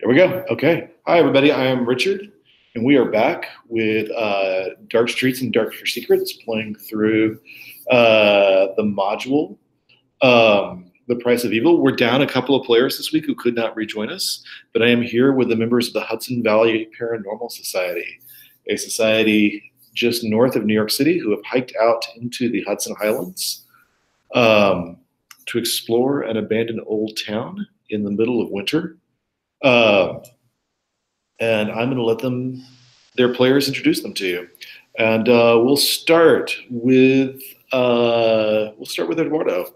There we go. Okay. Hi, everybody. I am Richard, and we are back with Dark Streets and Darker Secrets, playing through the module, The Price of Evil. We're down a couple of players this week who could not rejoin us, but I am here with the members of the Hudson Valley Paranormal Society, a society just north of New York City who have hiked out into the Hudson Highlands to explore an abandoned old town in the middle of winter. And I'm going to let their players introduce them to you. And we'll start with Eduardo.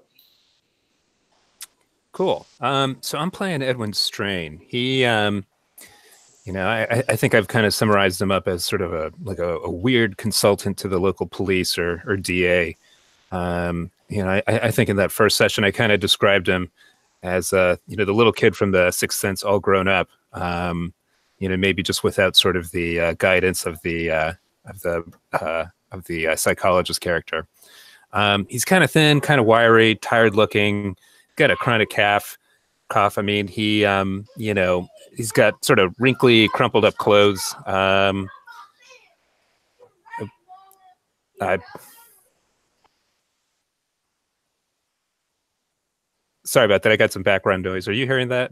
Cool. So I'm playing Edwin Strain. He, I think I've kind of summarized him up as sort of a weird consultant to the local police or DA. I think in that first session I kind of described him as the little kid from the Sixth Sense, all grown up. Maybe just without sort of the guidance of the psychologist character. He's kind of thin, kind of wiry, tired looking, got a chronic cough. I mean, he's got sort of wrinkly, crumpled up clothes. Sorry about that. I got some background noise. Are you hearing that?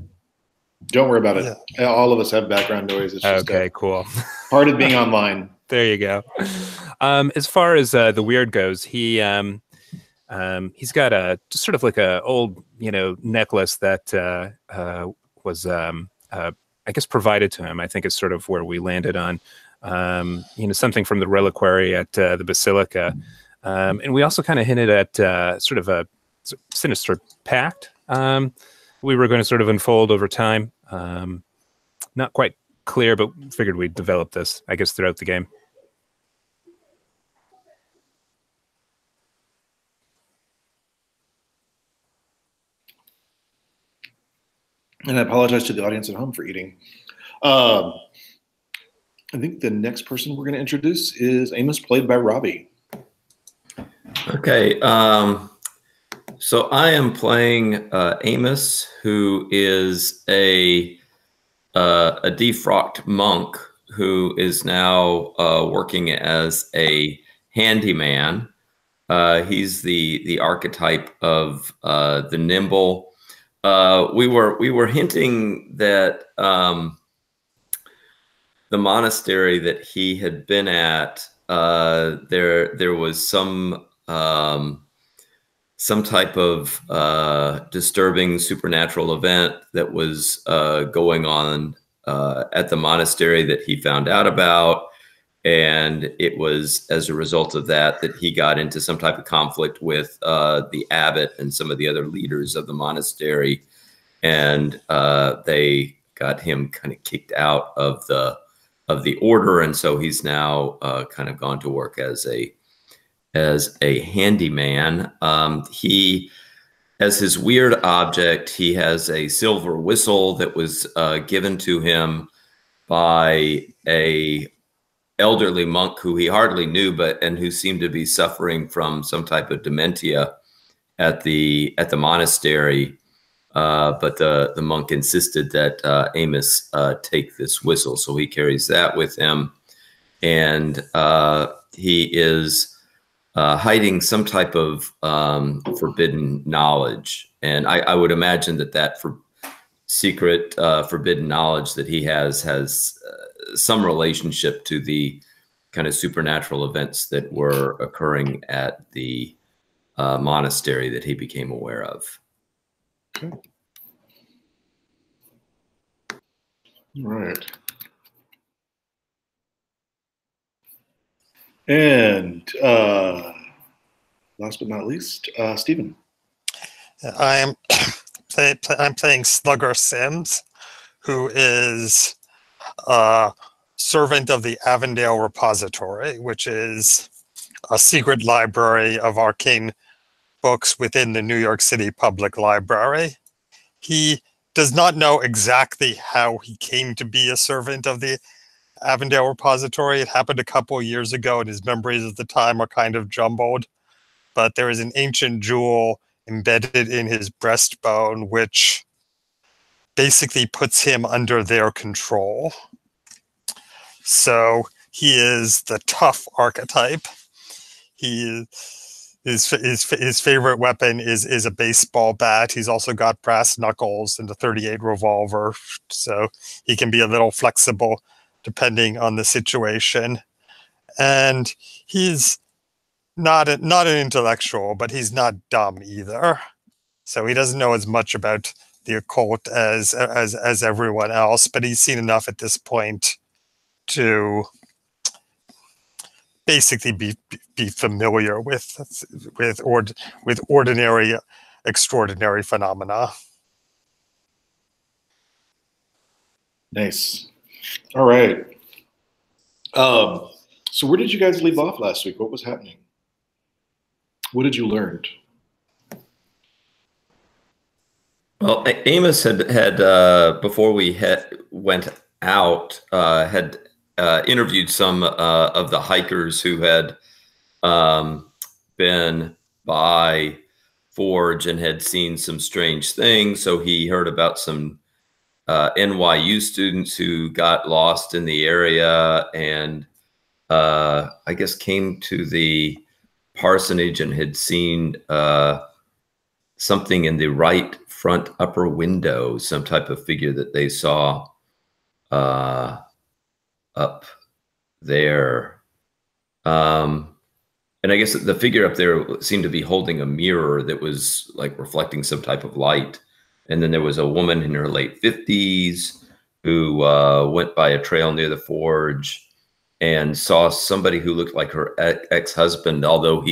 Don't worry about it. Yeah. All of us have background noise. It's just okay, cool. Part of being online. There you go. As far as the weird goes, he's got just sort of like a old, necklace that was, I guess, provided to him. I think is sort of where we landed on, something from the reliquary at the Basilica. And we also kind of hinted at sort of a sinister pact we were going to sort of unfold over time. Not quite clear, but figured we'd develop this, I guess, throughout the game. And I apologize to the audience at home for eating. I think the next person we're going to introduce is Amos, played by Robbie. Okay. So I am playing Amos, who is a defrocked monk who is now working as a handyman. He's the archetype of the nimble. We were hinting that the monastery that he had been at, there was some type of disturbing supernatural event that was going on at the monastery that he found out about. And it was as a result of that he got into some type of conflict with the abbot and some of the other leaders of the monastery. And they got him kind of kicked out of the order. And so he's now kind of gone to work as a handyman. He, as his weird object, he has a silver whistle that was given to him by a elderly monk who he hardly knew, and who seemed to be suffering from some type of dementia at the monastery. But the monk insisted that Amos take this whistle, so he carries that with him, and he is hiding some type of forbidden knowledge. And I would imagine that secret forbidden knowledge that he has some relationship to the kind of supernatural events that were occurring at the monastery that he became aware of. Okay. All right. And last but not least, Stephen. I'm playing Slugger Sims, who is a servant of the Avondale Repository, which is a secret library of arcane books within the New York City Public Library. He does not know exactly how he came to be a servant of the Avondale Repository. It happened a couple of years ago, and his memories at the time are kind of jumbled. But there is an ancient jewel embedded in his breastbone, which basically puts him under their control. So he is the tough archetype. His favorite weapon is a baseball bat. He's also got brass knuckles and a .38 revolver, so he can be a little flexible depending on the situation. And he's not an intellectual, but he's not dumb either. So he doesn't know as much about the occult as everyone else, but he's seen enough at this point to basically be familiar with ordinary, extraordinary phenomena. Nice. All right. So where did you guys leave off last week? What was happening? What did you learn? Well, Amos had before we went out, had interviewed some of the hikers who had been by Forege and had seen some strange things. So he heard about some NYU students who got lost in the area and I guess came to the parsonage and had seen something in the right front upper window, some type of figure that they saw up there. And I guess the figure up there seemed to be holding a mirror that was like reflecting some type of light. And then there was a woman in her late 50s who went by a trail near the Forge and saw somebody who looked like her ex-husband, although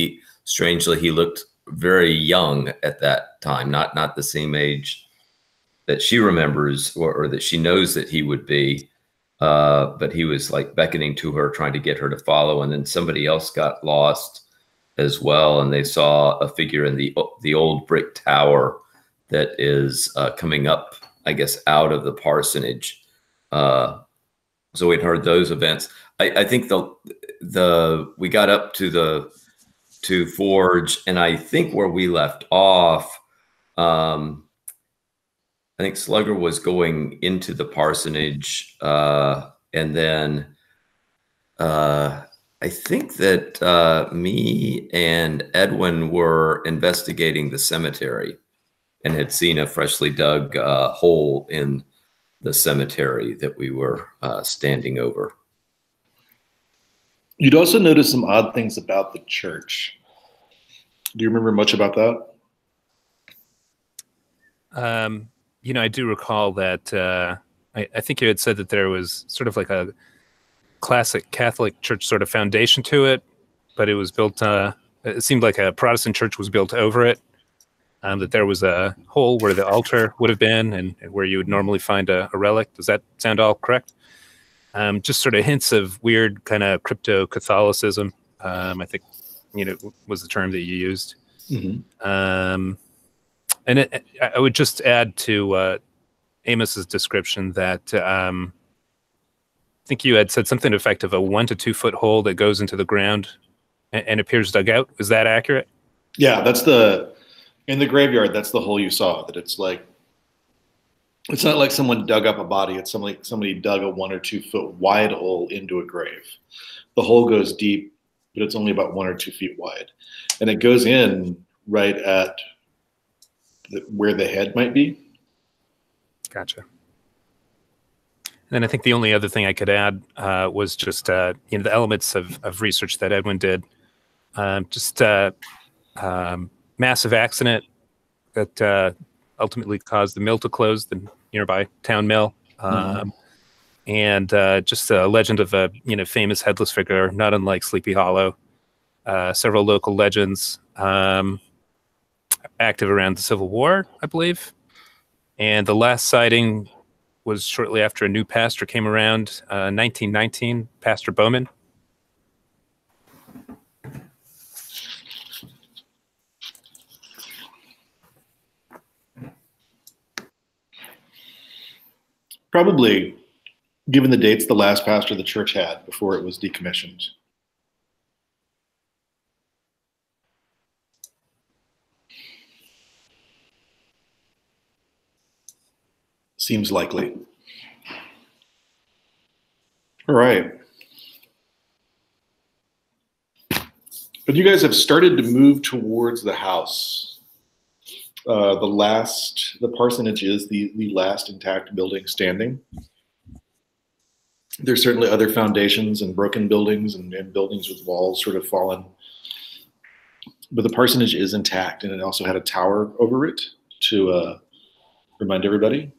strangely, he looked very young at that time, not the same age that she remembers or that she knows that he would be. But he was like beckoning to her, trying to get her to follow. And then somebody else got lost as well. And they saw a figure in the old brick tower that is coming up, I guess, out of the parsonage. So we'd heard those events. I think we got up to Forge, and I think where we left off, I think Slugger was going into the parsonage, and then I think that me and Edwin were investigating the cemetery and had seen a freshly dug hole in the cemetery that we were standing over. You'd also notice some odd things about the church. Do you remember much about that? You know, I do recall that I think you had said that there was sort of like a classic Catholic church sort of foundation to it, but it was built, it seemed like a Protestant church was built over it, that there was a hole where the altar would have been and where you would normally find a relic. Does that sound all correct? Just sort of hints of weird kind of crypto-Catholicism, I think, you know, was the term that you used. Mm-hmm. And I would just add to Amos's description that I think you had said something to the effect of a 1 to 2 foot hole that goes into the ground and appears dug out. Is that accurate? Yeah, in the graveyard, that's the hole you saw. That it's not like someone dug up a body. It's somebody dug a 1 or 2 foot wide hole into a grave. The hole goes deep, but it's only about 1 or 2 feet wide. And it goes in right at where the head might be. Gotcha. And then I think the only other thing I could add was just you know, the elements of research that Edwin did. Massive accident that ultimately caused the mill to close, the nearby town mill, and just a legend of a famous headless figure, not unlike Sleepy Hollow. Several local legends active around the Civil War, I believe, and the last sighting was shortly after a new pastor came around, 1919, Pastor Bowman. Probably, given the dates, the last pastor the church had before it was decommissioned. seems likely. All right. But you guys have started to move towards the house. The parsonage is the last intact building standing. There's certainly other foundations and broken buildings and buildings with walls sort of fallen. But the parsonage is intact, and it also had a tower over it to remind everybody,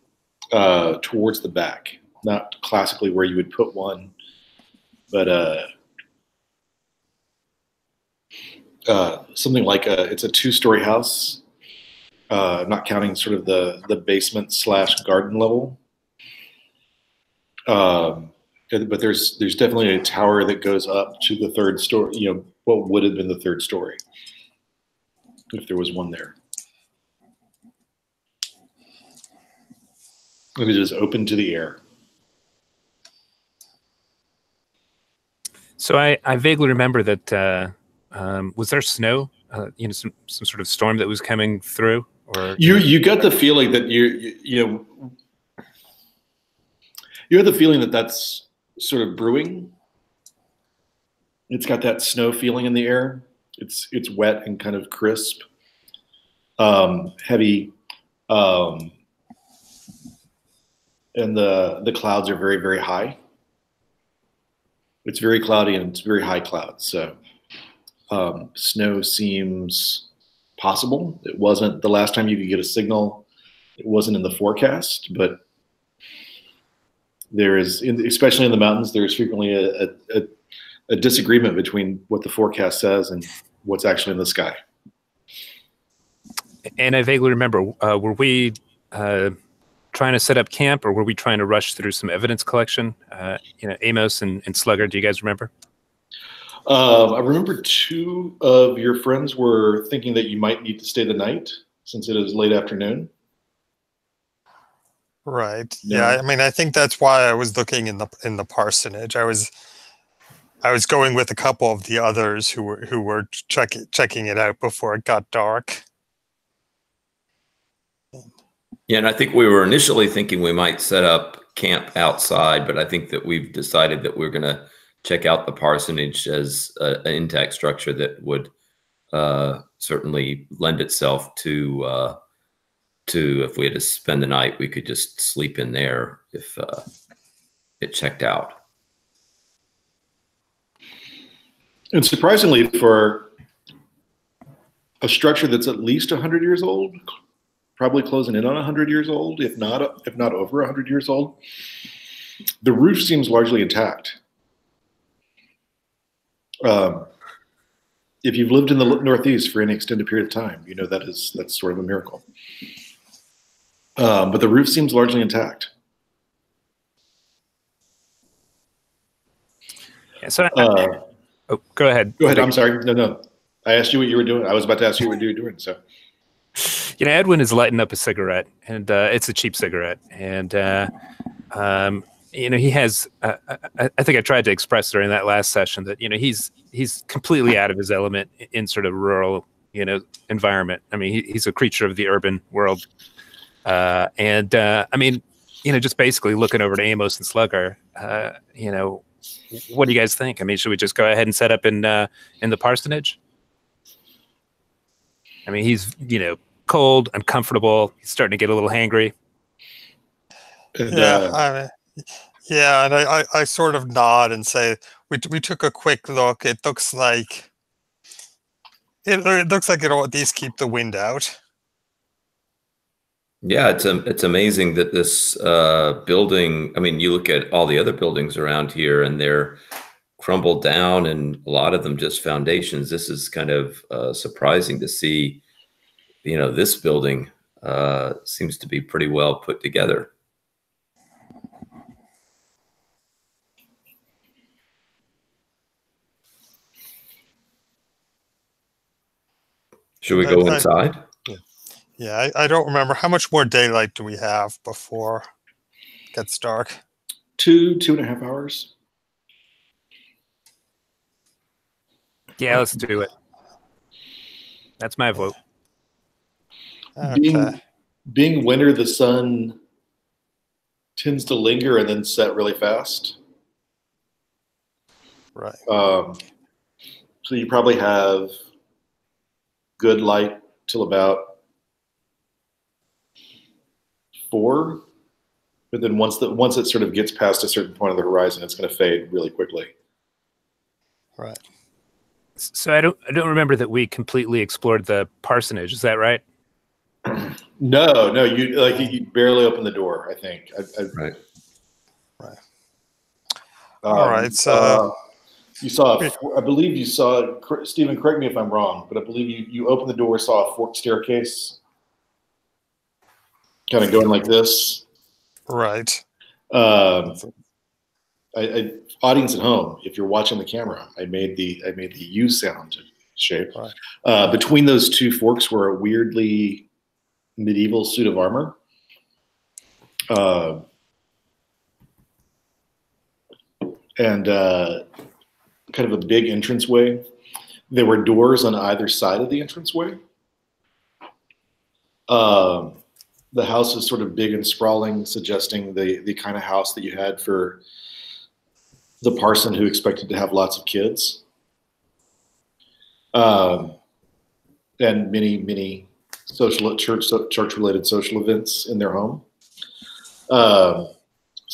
towards the back. Not classically where you would put one, but something like it's a 2-story house, not counting sort of the basement / garden level. But there's definitely a tower that goes up to the 3rd story, you know, what would have been the 3rd story if there was one there. It is open to the air. So I vaguely remember that was there snow? You know, some sort of storm that was coming through, or you got the feeling that you had the feeling that that's sort of brewing. It's got that snow feeling in the air. It's wet and kind of crisp, heavy, and the clouds are very, very high. It's very cloudy and it's very high clouds. So snow seems possible. It wasn't the last time you could get a signal. It wasn't in the forecast, but there is, especially in the mountains, there's frequently a disagreement between what the forecast says and what's actually in the sky. And I vaguely remember, were we trying to set up camp, or were we trying to rush through some evidence collection? You know, Amos and Slugger, do you guys remember? I remember 2 of your friends were thinking that you might need to stay the night since it is late afternoon. Right. No. Yeah. I mean, I think that's why I was looking in the parsonage. I was going with a couple of the others who were checking it out before it got dark. Yeah, and I think we were initially thinking we might set up camp outside, but I think that we've decided that we're going to check out the parsonage as an intact structure that would certainly lend itself to if we had to spend the night, we could just sleep in there if it checked out. And surprisingly, for a structure that's at least 100 years old, probably closing in on 100 years old, if not over 100 years old, the roof seems largely intact. If you've lived in the Northeast for any extended period of time, you know that's sort of a miracle. But the roof seems largely intact. Yeah, so oh, go ahead. Go ahead. I'm sorry. No. I asked you what you were doing. I was about to ask you what you were doing. So, you know, Edwin is lighting up a cigarette, and it's a cheap cigarette, and you know, he has. I think I tried to express during that last session that, you know, he's completely out of his element in sort of rural, you know, environment. I mean, he's a creature of the urban world, and I mean, you know, just basically looking over to Amos and Slugger, you know, what do you guys think? I mean, should we just go ahead and set up in the parsonage? I mean, he's, you know, cold, uncomfortable. He's starting to get a little hangry. and, Yeah, and I sort of nod and say we took a quick look. It looks like it'll at least keep the wind out. Yeah, it's amazing that this building, I mean, you look at all the other buildings around here and they're crumbled down and a lot of them just foundations. This is kind of surprising to see, you know, this building seems to be pretty well put together. Should we go inside? Yeah, I don't remember. How much more daylight do we have before it gets dark? 2.5 hours. Yeah, let's do it. That's my vote. Okay. Being winter, the sun tends to linger and then set really fast. Right. So you probably have good light till about 4, but then once it sort of gets past a certain point of the horizon, it's going to fade really quickly. Right. So I don't remember that we completely explored the parsonage. Is that right? No, you barely opened the door, I think. Right. Right. All right. You saw, I believe you saw, Stephen, correct me if I'm wrong, but I believe you opened the door, saw a forked staircase kind of going like this. Right. Audience at home, if you're watching the camera, I made the U sound shape. Right. Between those two forks were a weirdly medieval suit of armor. And kind of a big entranceway. There were doors on either side of the entranceway. The house is sort of big and sprawling, suggesting the kind of house that you had for the parson who expected to have lots of kids. And many church-related social events in their home. So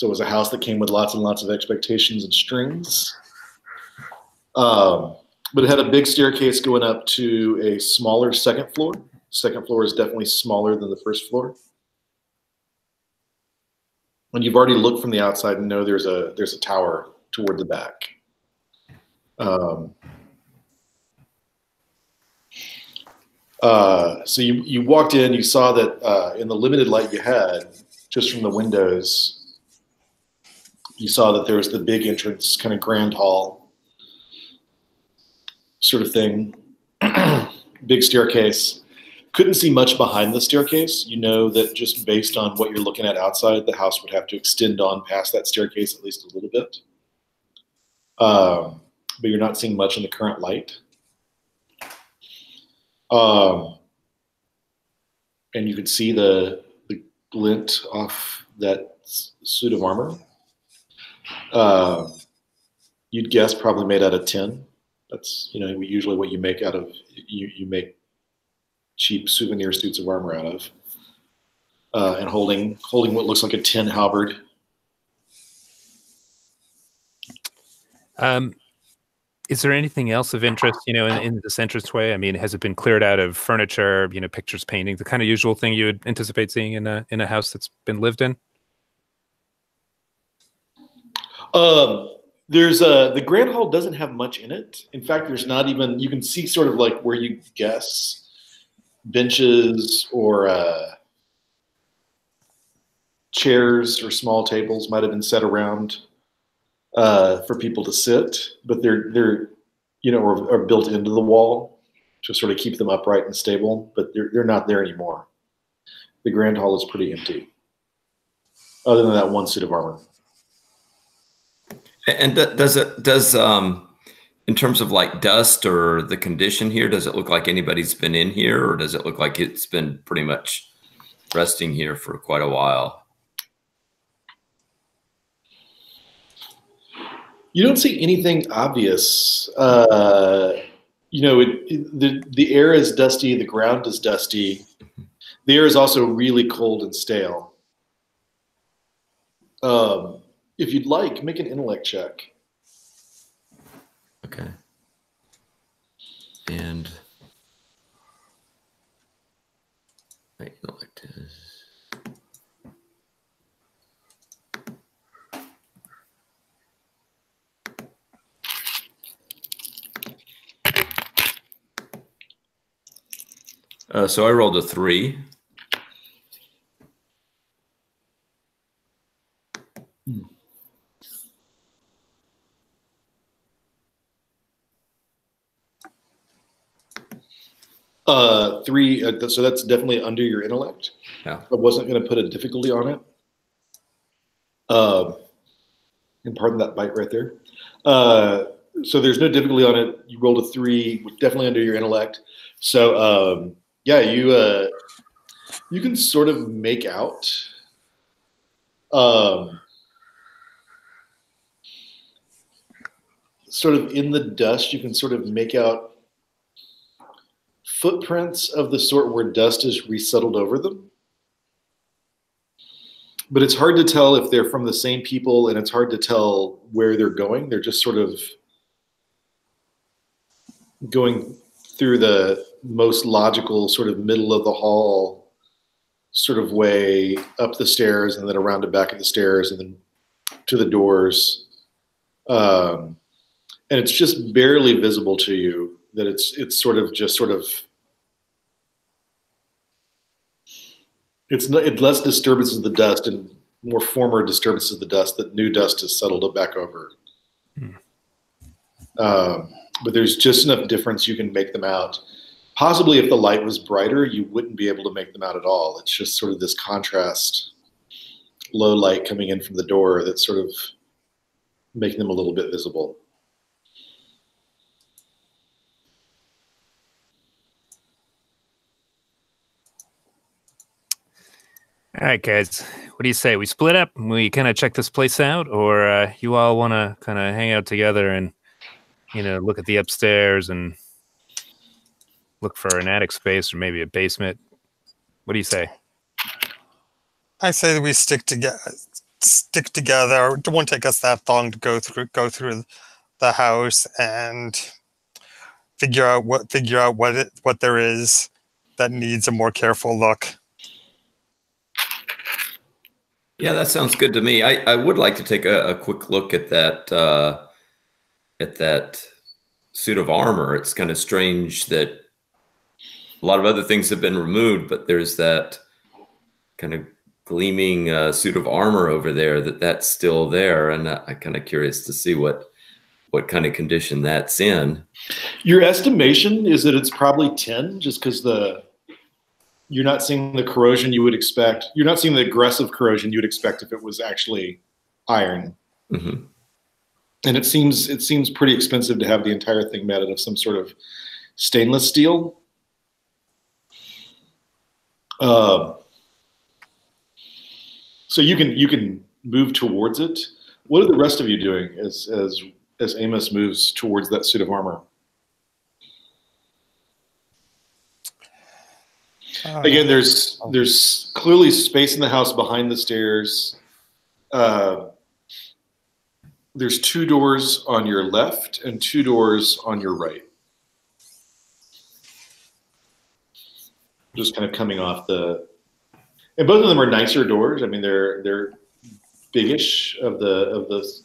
it was a house that came with lots and lots of expectations and strings. But it had a big staircase going up to a smaller second floor. Second floor is definitely smaller than the first floor. And you've already looked from the outside and know there's a tower toward the back. So you walked in, you saw that in the limited light you had, just from the windows, you saw that there was the big entrance, kind of grand hall sort of thing, big staircase. Couldn't see much behind the staircase. You know that just based on what you're looking at outside, the house would have to extend on past that staircase at least a little bit. But you're not seeing much in the current light. And you could see the glint off that suit of armor. You'd guess probably made out of tin. That's usually what you make out of. You make cheap souvenir suits of armor out of, and holding what looks like a tin halberd. Is there anything else of interest, in this entranceway? I mean, has it been cleared out of furniture, pictures, paintings, the kind of usual thing you would anticipate seeing in a house that's been lived in? There's the grand hall doesn't have much in it. In fact, there's not even, you can see sort of like where you guess benches or chairs or small tables might have been set around for people to sit, but they're are built into the wall to sort of keep them upright and stable, but they're not there anymore. The grand hall is pretty empty, other than that one suit of armor. And does in terms of like dust or the condition here, does it look like anybody's been in here, or does it look like it's been pretty much resting here for quite a while? You don't see anything obvious. The air is dusty, the ground is dusty. The air is also really cold and stale. If you'd like, make an intellect check. Okay. And my intellect is... so I rolled a 3. Three, so that's definitely under your intellect. Yeah. I wasn't going to put a difficulty on it. And pardon that bite right there. So there's no difficulty on it. You rolled a 3, definitely under your intellect. So yeah, you can sort of make out Um, sort of in the dust, you can sort of make out footprints of the sort where dust is resettled over them. But it's hard to tell if they're from the same people, and it's hard to tell where they're going. They're just sort of going through the most logical sort of middle of the hall sort of way up the stairs, and then around the back of the stairs, and then to the doors. And it's just barely visible to you that it's sort of just sort of, it's less disturbances of the dust and more former disturbances of the dust that new dust has settled back over. But there's just enough difference you can make them out. Possibly if the light was brighter, you wouldn't be able to make them out at all. It's just sort of this contrast, low light coming in from the door that's sort of making them a little bit visible. All right, guys. What do you say? We split up and we kind of check this place out, or you all want to kind of hang out together and, you know, look at the upstairs and look for an attic space or maybe a basement? What do you say? I say that we stick together. It won't take us that long to go through the house and figure out what there is that needs a more careful look. Yeah, that sounds good to me. I would like to take a quick look at that suit of armor. It's kind of strange that a lot of other things have been removed, but there's that kind of gleaming suit of armor over there that's still there, and I'm kind of curious to see what kind of condition that's in. Your estimation is that it's probably 10, just because you're not seeing the corrosion you would expect. You're not seeing the aggressive corrosion you would expect if it was actually iron. Mm-hmm. And it seems pretty expensive to have the entire thing made out of some sort of stainless steel. So you can move towards it. What are the rest of you doing as Amos moves towards that suit of armor? Again, there's clearly space in the house behind the stairs. There's 2 doors on your left and 2 doors on your right. Just kind of coming off and both of them are nicer doors. I mean, they're biggish of the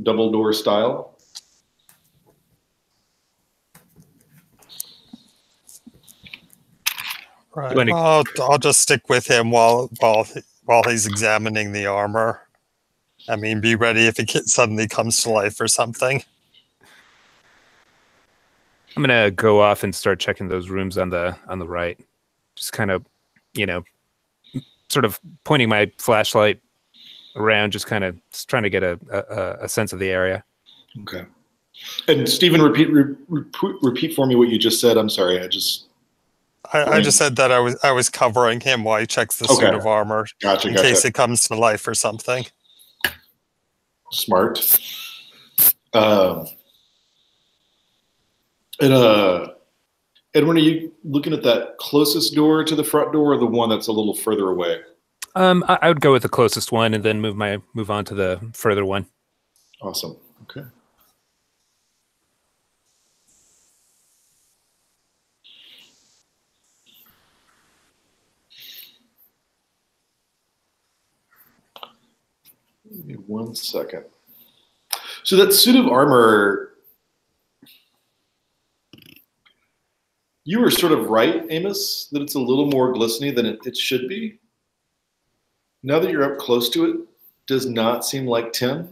double door style. Right. I'll just stick with him while he's examining the armor. I mean, be ready if it suddenly comes to life or something. I'm gonna go off and start checking those rooms on the right. Just kind of, you know, sort of pointing my flashlight around, just kind of trying to get a sense of the area. Okay. And Stephen, repeat for me what you just said. I'm sorry. I just said that I was covering him while he checks the suit of armor in case it comes to life or something. Smart. Edwin, are you looking at that closest door to the front door, or the one that's a little further away? I would go with the closest one and then move on to the further one. Awesome. Okay. Give me 1 second. So that suit of armor, you were sort of right, Amos, that it's a little more glistening than it should be. Now that you're up close to it, does not seem like tin.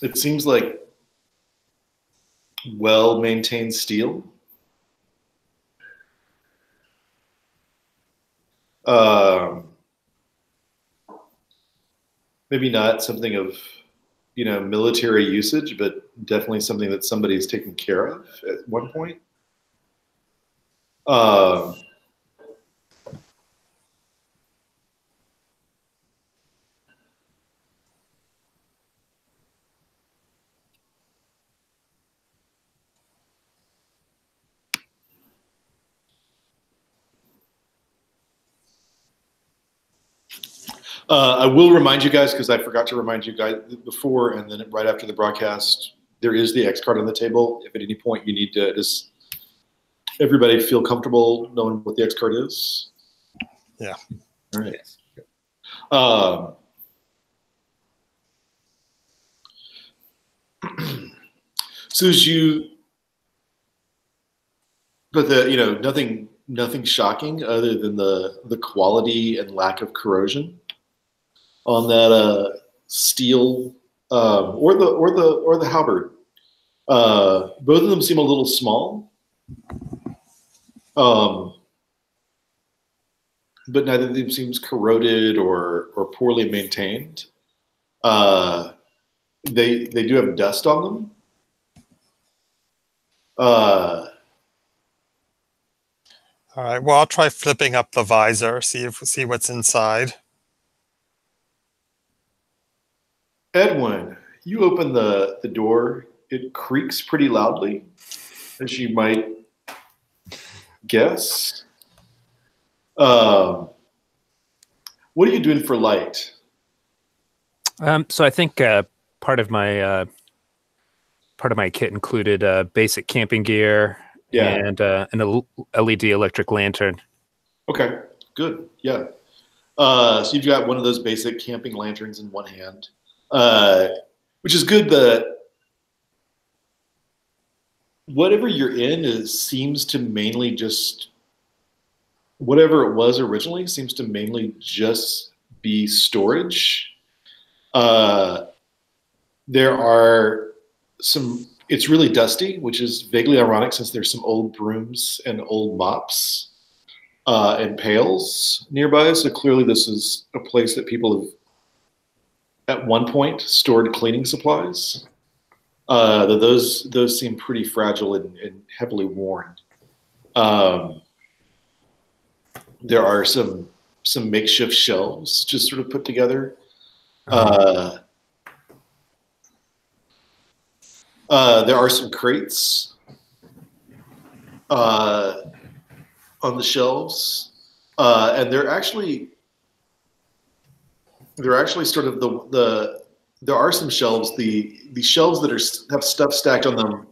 It seems like well-maintained steel. Maybe not something of, military usage, but definitely something that somebody's taken care of at one point. Um, I will remind you guys, because I forgot to remind you guys before and then right after the broadcast, there is the X card on the table. If at any point you need to just everybody feel comfortable knowing what the X card is. Yeah. All right. Um, so as you, but nothing shocking other than the quality and lack of corrosion on that steel or the halberd. Both of them seem a little small, but neither of them seems corroded or poorly maintained. They do have dust on them. All right. Well, I'll try flipping up the visor, see what's inside. Edwin, you open the door. It creaks pretty loudly, as you might guess. What are you doing for light? So I think part of my kit included basic camping gear and an LED electric lantern. Okay, good. Yeah. So you've got one of those basic camping lanterns in one hand, which is good. Whatever you're in seems to mainly just whatever it was originally seems to mainly just be storage. There are it's really dusty, which is vaguely ironic since there's some old brooms and old mops and pails nearby. So clearly this is a place that people have at one point stored cleaning supplies. Those seem pretty fragile and heavily worn. There are some makeshift shelves just sort of put together. There are some crates on the shelves, and they're actually sort of there are some shelves. The shelves that have stuff stacked on them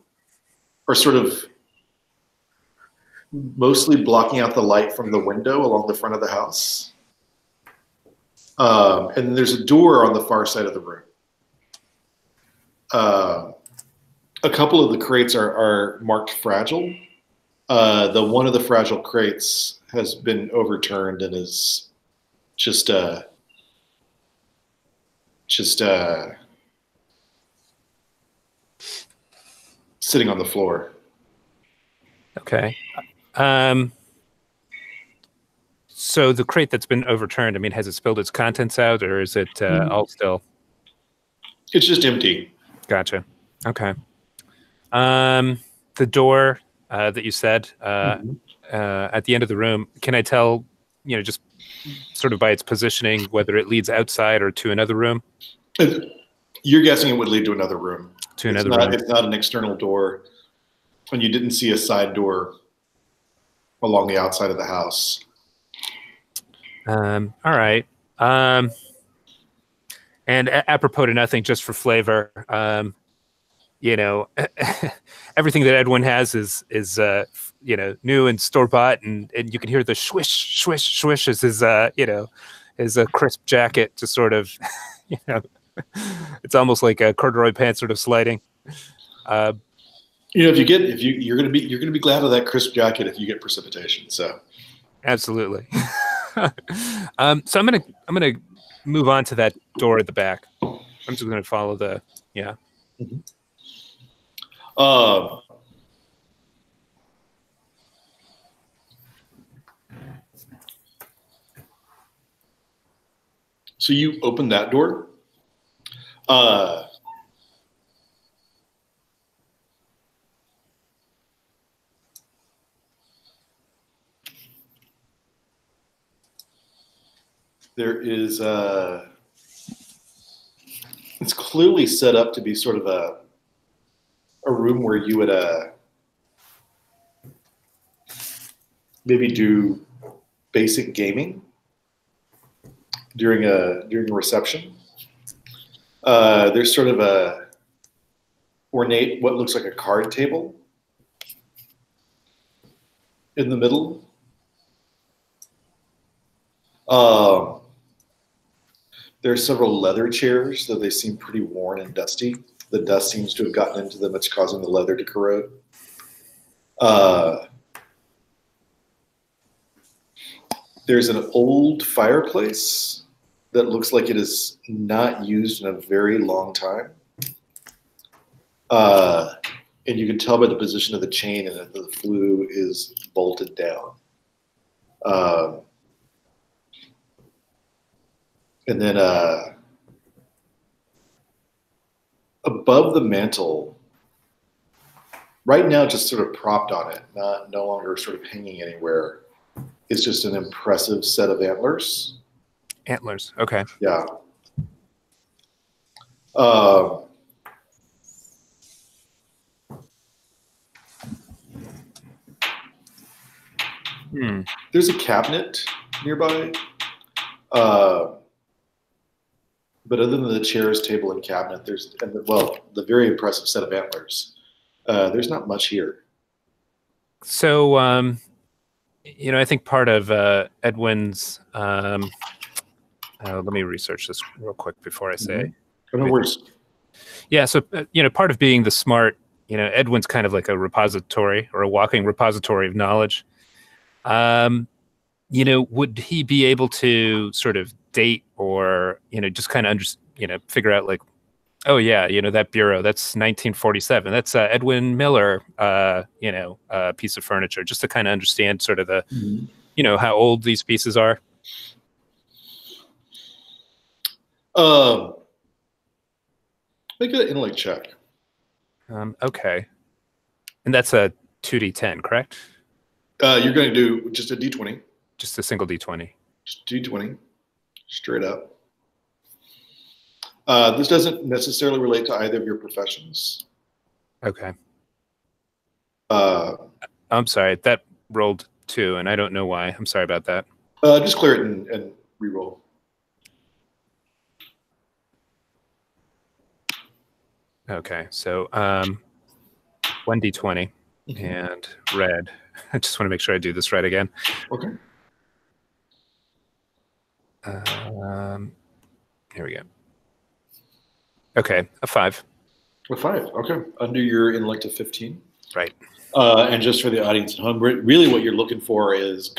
are sort of mostly blocking out the light from the window along the front of the house. And there's a door on the far side of the room. A couple of the crates are marked fragile. One of the fragile crates has been overturned and is just sitting on the floor. Okay. So the crate that's been overturned, I mean, has it spilled its contents out, or is it all still? It's just empty. Gotcha. Okay. The door that you said at the end of the room, can I tell, just sort of by its positioning, whether it leads outside or to another room? You're guessing it would lead to another room. To another room. It's not an external door, and you didn't see a side door along the outside of the house. All right. And apropos to nothing, just for flavor, everything that Edwin has is new and store bought, and you can hear the swish, swish, swish as his his crisp jacket just sort of, it's almost like a corduroy pants sort of sliding. You're gonna be glad of that crisp jacket if you get precipitation. So absolutely. So I'm gonna move on to that door at the back. I'm just gonna follow the Mm-hmm. So you open that door. There is it's clearly set up to be sort of a room where you would maybe do basic gaming during a reception. There's sort of a ornate, what looks like a card table in the middle. There's several leather chairs, though they seem pretty worn and dusty. The dust seems to have gotten into them. It's causing the leather to corrode. There's an old fireplace that looks like it is not used in a very long time. And you can tell by the position of the chain and that the flue is bolted down. And then above the mantle, right now just sort of propped on it, no longer sort of hanging anywhere, is just an impressive set of antlers. Antlers, okay. Yeah. There's a cabinet nearby. But other than the chairs, table, and cabinet, the very impressive set of antlers, there's not much here. So, I think part of Edwin's, let me research this real quick before I say. No worries. Yeah, so, part of being the smart, Edwin's kind of like a repository or a walking repository of knowledge. Would he be able to sort of date or, just kind of, figure out like, oh yeah, that bureau, that's 1947. That's Edwin Miller, piece of furniture, just to kind of understand sort of the, how old these pieces are. Make an intellect check. Okay. And that's a 2d10, correct? You're going to do just a d20. Just a single d20. Just d20. Straight up. This doesn't necessarily relate to either of your professions. Okay. I'm sorry. That rolled 2, and I don't know why. I'm sorry about that. Just clear it and re-roll. Okay. So 1d20 and red. I just want to make sure I do this right again. Okay. Here we go. Okay, a 5. A 5. Okay. Under your intellect of 15. Right. And just for the audience at home, really what you're looking for is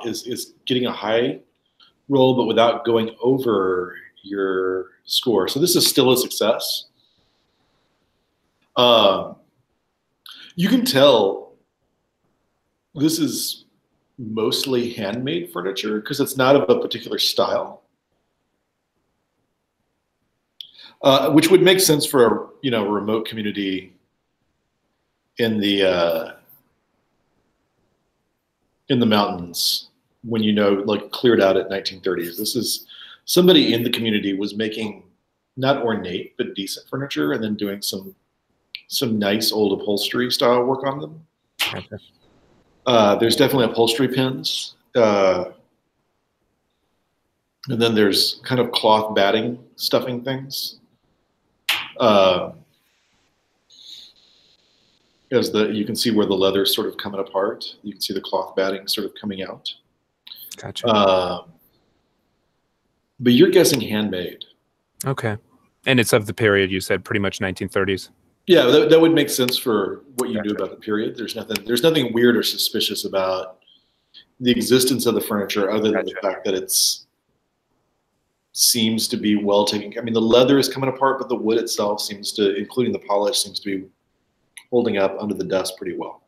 is getting a high roll, but without going over your score. So this is still a success. You can tell this is mostly handmade furniture because it's not of a particular style, which would make sense for a remote community in the mountains when like cleared out at 1930s. This is somebody in the community was making not ornate but decent furniture and then doing some nice old upholstery style work on them. Okay. There's definitely upholstery pins. And then there's kind of cloth batting stuffing things. You can see where the leather is sort of coming apart. You can see the cloth batting sort of coming out. Gotcha. But you're guessing handmade. Okay. And it's of the period you said, pretty much 1930s. Yeah, that would make sense for what you knew about the period. There's nothing weird or suspicious about the existence of the furniture other than the fact that it's seems to be well taken. I mean, the leather is coming apart, but the wood itself seems to, including the polish, seems to be holding up under the dust pretty well.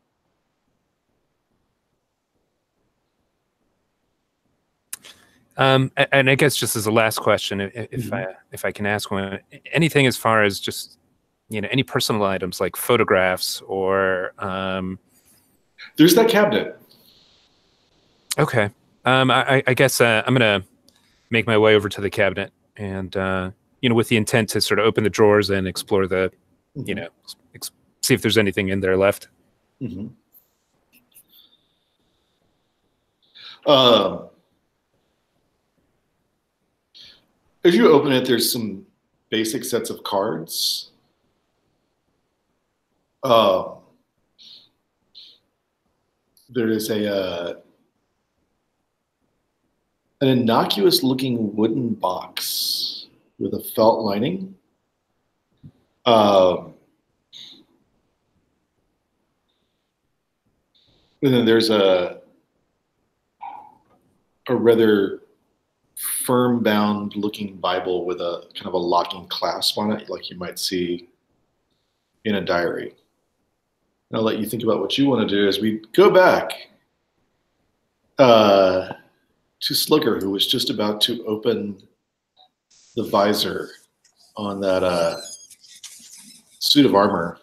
And I guess just as a last question, if I can ask one, anything as far as just any personal items like photographs or there's that cabinet. Okay. I guess I'm gonna make my way over to the cabinet and, with the intent to sort of open the drawers and explore the, see if there's anything in there left. Mm-hmm. As you open it, there's some basic sets of cards. There is an innocuous-looking wooden box with a felt lining. And then there's a rather firm-bound looking Bible with a kind of a locking clasp on it, like you might see in a diary. And I'll let you think about what you want to do as we go back to Slugger, who was just about to open the visor on that suit of armor.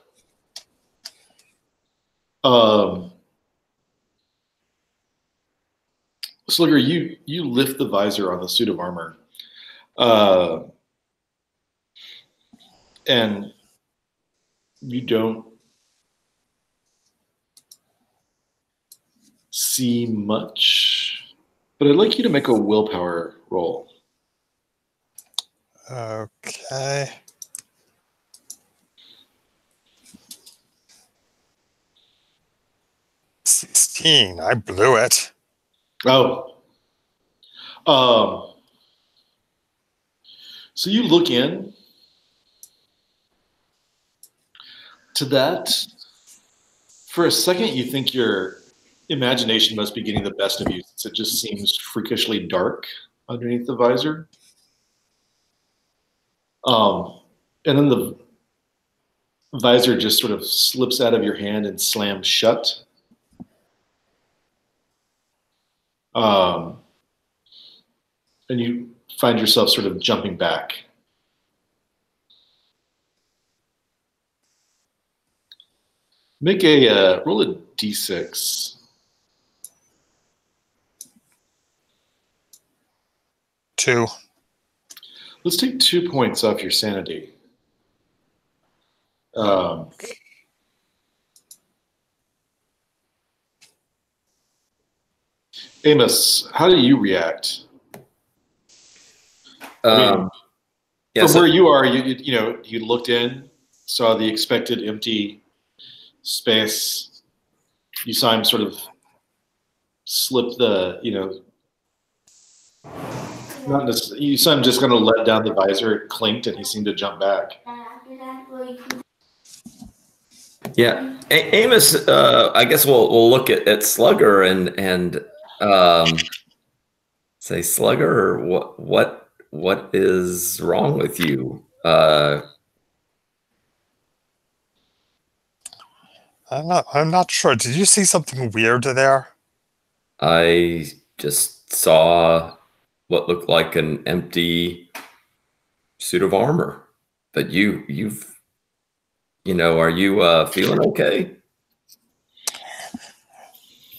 Slugger, you lift the visor on the suit of armor, and you don't see much, but I'd like you to make a willpower roll. Okay. $16. I blew it. Oh. So you look in to that. For a second, you think your imagination must be getting the best of you, since it just seems freakishly dark underneath the visor. And then the visor just sort of slips out of your hand and slams shut. And you find yourself sort of jumping back. Make a roll a d6. 2. Let's take 2 points off your sanity. Amos, how do you react? From where you are, you looked in, saw the expected empty space. You saw him sort of slip the, you saw him just going to let down the visor. It clinked, and he seemed to jump back. Yeah, Amos. I guess we'll look at Slugger and say, Slugger, what is wrong with you? I'm not sure. Did you see something weird there? I just saw what looked like an empty suit of armor. But you've are you feeling okay?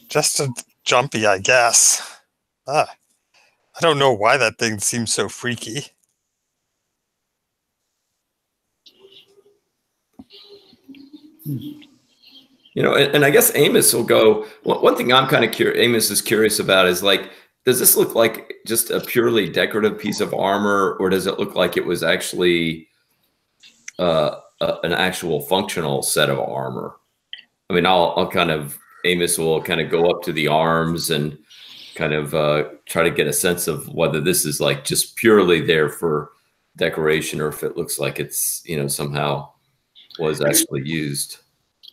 Just a jumpy, I guess. I don't know why that thing seems so freaky. And I guess Amos will go. One thing I'm kind of curious. Amos is curious about is like, does this look like just a purely decorative piece of armor, or does it look like it was actually an actual functional set of armor? I mean, Amos will kind of go up to the arms and kind of try to get a sense of whether this is like just purely there for decoration, or if it looks like it's somehow was actually used.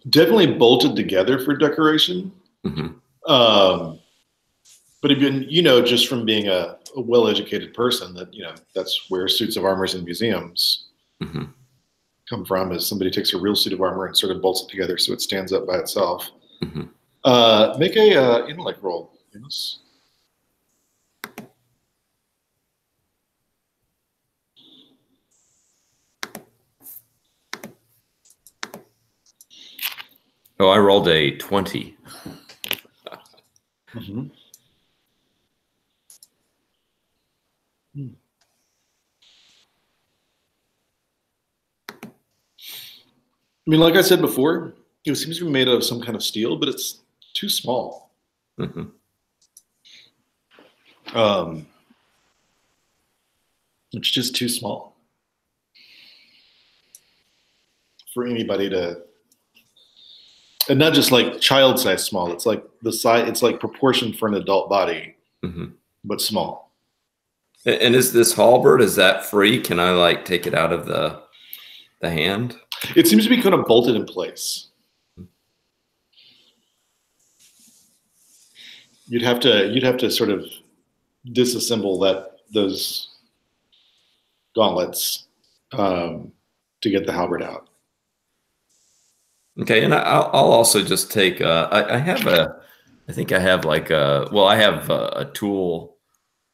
Definitely bolted together for decoration. Mm-hmm. But even, just from being a well-educated person, that, that's where suits of armor in museums mm-hmm. come from, is somebody takes a real suit of armor and sort of bolts it together so it stands up by itself. Mm-hmm. Make a intellect roll. Amos. Oh, I rolled a 20. Mm-hmm. I mean, like I said before, it seems to be made out of some kind of steel, but it's too small. Mm-hmm. It's just too small for anybody to, and not just like child size small. It's like the size. It's like proportioned for an adult body, Mm-hmm. but small. And is this halberd, is that free? Can I like take it out of the hand? It seems to be kind of bolted in place. You'd have to sort of disassemble those gauntlets to get the halberd out. Okay, and I'll also just take. I have I think I have like I have a tool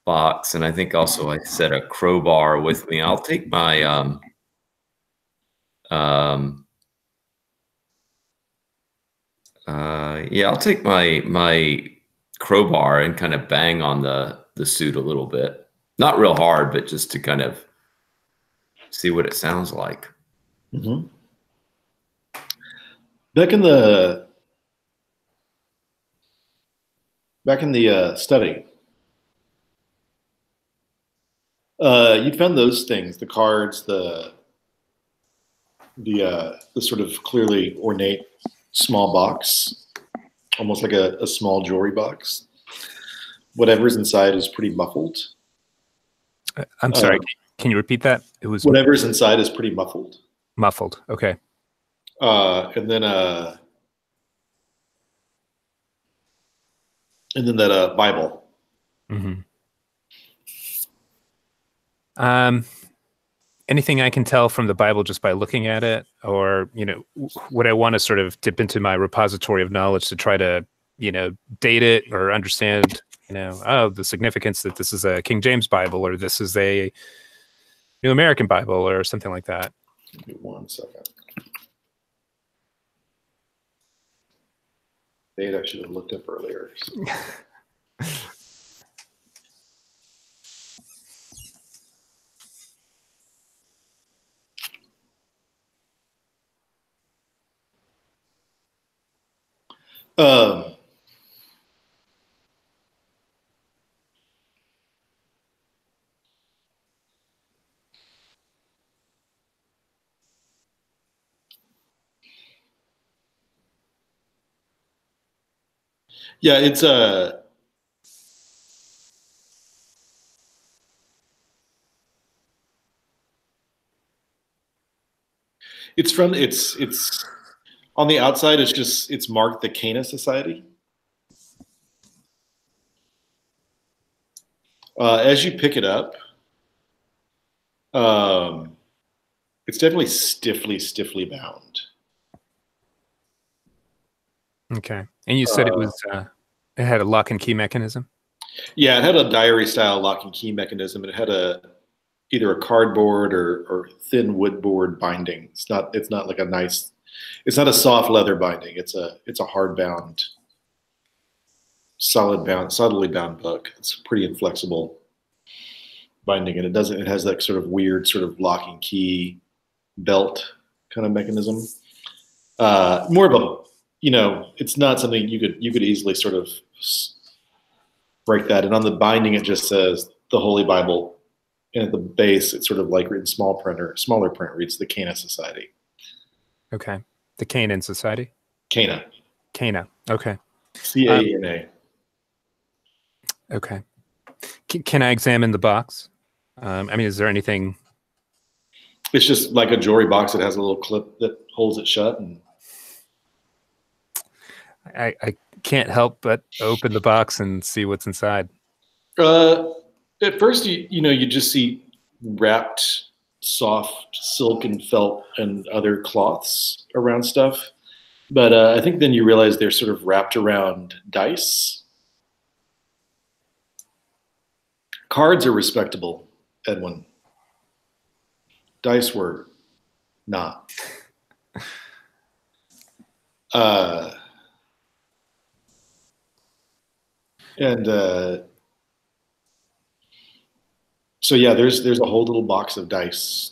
box, and I think also I set a crowbar with me. I'll take my I'll take my crowbar and kind of bang on the suit a little bit. Not real hard, but just to kind of see what it sounds like. Mm-hmm. Back in the study, you found those things, the cards, the sort of clearly ornate small box, almost like a small jewelry box. Whatever's inside is pretty muffled. I'm sorry. Can you repeat that? It was whatever's inside is pretty muffled. Muffled. Okay. And then that Bible. Mm-hmm. Anything I can tell from the Bible just by looking at it, or would I want to sort of dip into my repository of knowledge to try to date it or understand the significance that this is a King James Bible or this is a New American Bible or something like that? Give me 1 second. Date I should have looked up earlier. Yeah, it's on the outside. It's marked the Cana Society. As you pick it up, it's definitely stiffly bound. Okay. And you said it had a lock and key mechanism? Yeah, it had a diary style lock and key mechanism. It had either a cardboard or thin wood board binding. It's not like it's not a soft leather binding. It's a hard bound, solidly bound book. It's pretty inflexible binding, and it has that sort of weird sort of lock and key belt kind of mechanism. More of a, it's not something you could easily sort of break that. And on the binding, it just says the Holy Bible, and at the base, it's sort of like in smaller print reads the Cana Society. Okay, the Canaan Society. Cana. Okay. Cana. Okay. Can I examine the box? I mean, is there anything? It's just like a jewelry box. It has a little clip that holds it shut, and I can't help but open the box and see what's inside. At first, you just see wrapped soft silk and felt and other cloths around stuff. But I think then you realize they're sort of wrapped around dice. Cards are respectable, Edwin. Dice were not. So yeah, there's a whole little box of dice.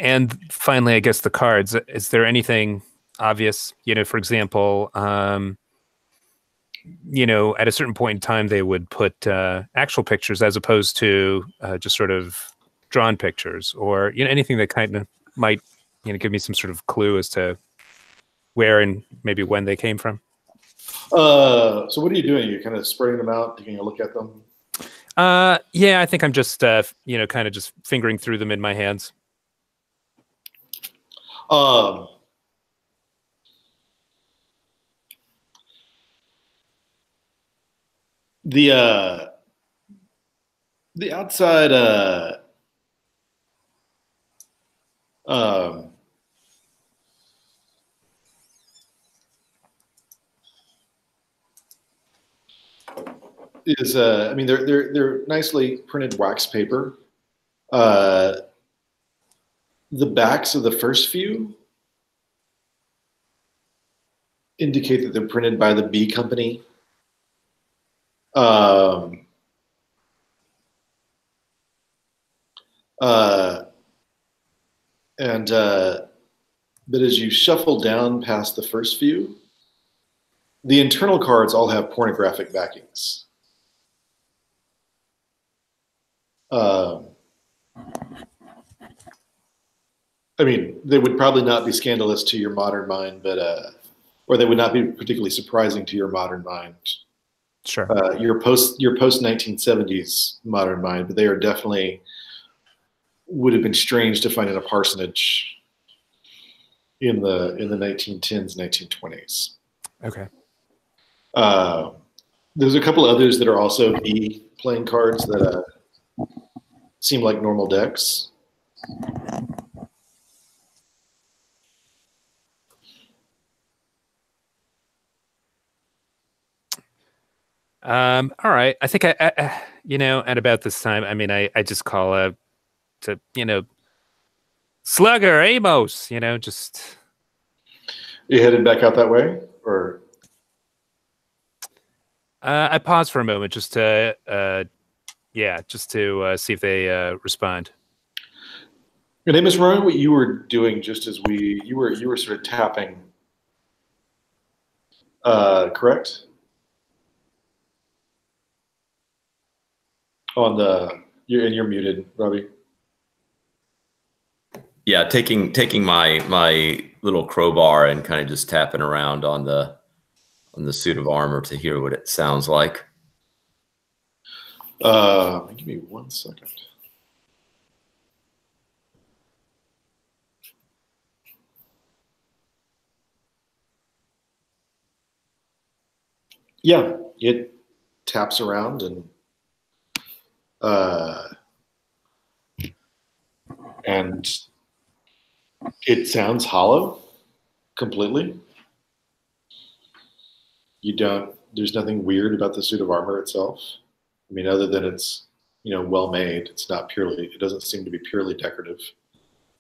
And finally, I guess the cards. Is there anything obvious? For example, at a certain point in time, they would put actual pictures as opposed to just sort of drawn pictures, or anything that kind of might give me some sort of clue as to where and maybe when they came from. So what are you doing? You're kind of spreading them out, taking a look at them. Yeah, I think I'm just kind of just fingering through them in my hands. The outside is I mean they're nicely printed wax paper. The backs of the first few indicate that they're printed by the B company. But as you shuffle down past the first few, the internal cards all have pornographic backings. I mean, they would probably not be scandalous to your modern mind, but or they would not be particularly surprising to your modern mind. Sure. Your post 1970s modern mind, but they are definitely would have been strange to find in a parsonage in the 1910s, 1920s. Okay. There's a couple others that are also B playing cards that seem like normal decks. All right. I think I at about this time, I mean, I just call to Slugger, Amos, just. You headed back out that way, or? I pause for a moment just to see if they respond. Your name is Ryan. What you were doing just as you were sort of tapping, correct? You're muted, Robbie. Yeah, taking my little crowbar and kind of just tapping around on the suit of armor to hear what it sounds like. Give me 1 second. Yeah, it taps around and it sounds hollow completely. There's nothing weird about the suit of armor itself. I mean, other than it's, well made. It doesn't seem to be purely decorative.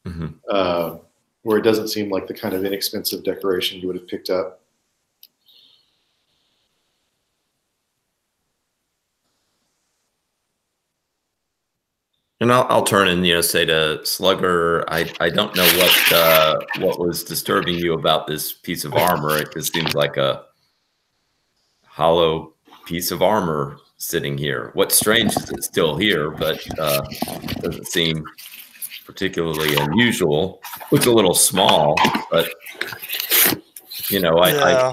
Mm-hmm. Or it doesn't seem like the kind of inexpensive decoration you would have picked up. And I'll turn and say to Slugger, I don't know what was disturbing you about this piece of armor. It just seems like a hollow piece of armor sitting here. What's strange is it's still here, but doesn't seem particularly unusual. It's a little small, but yeah,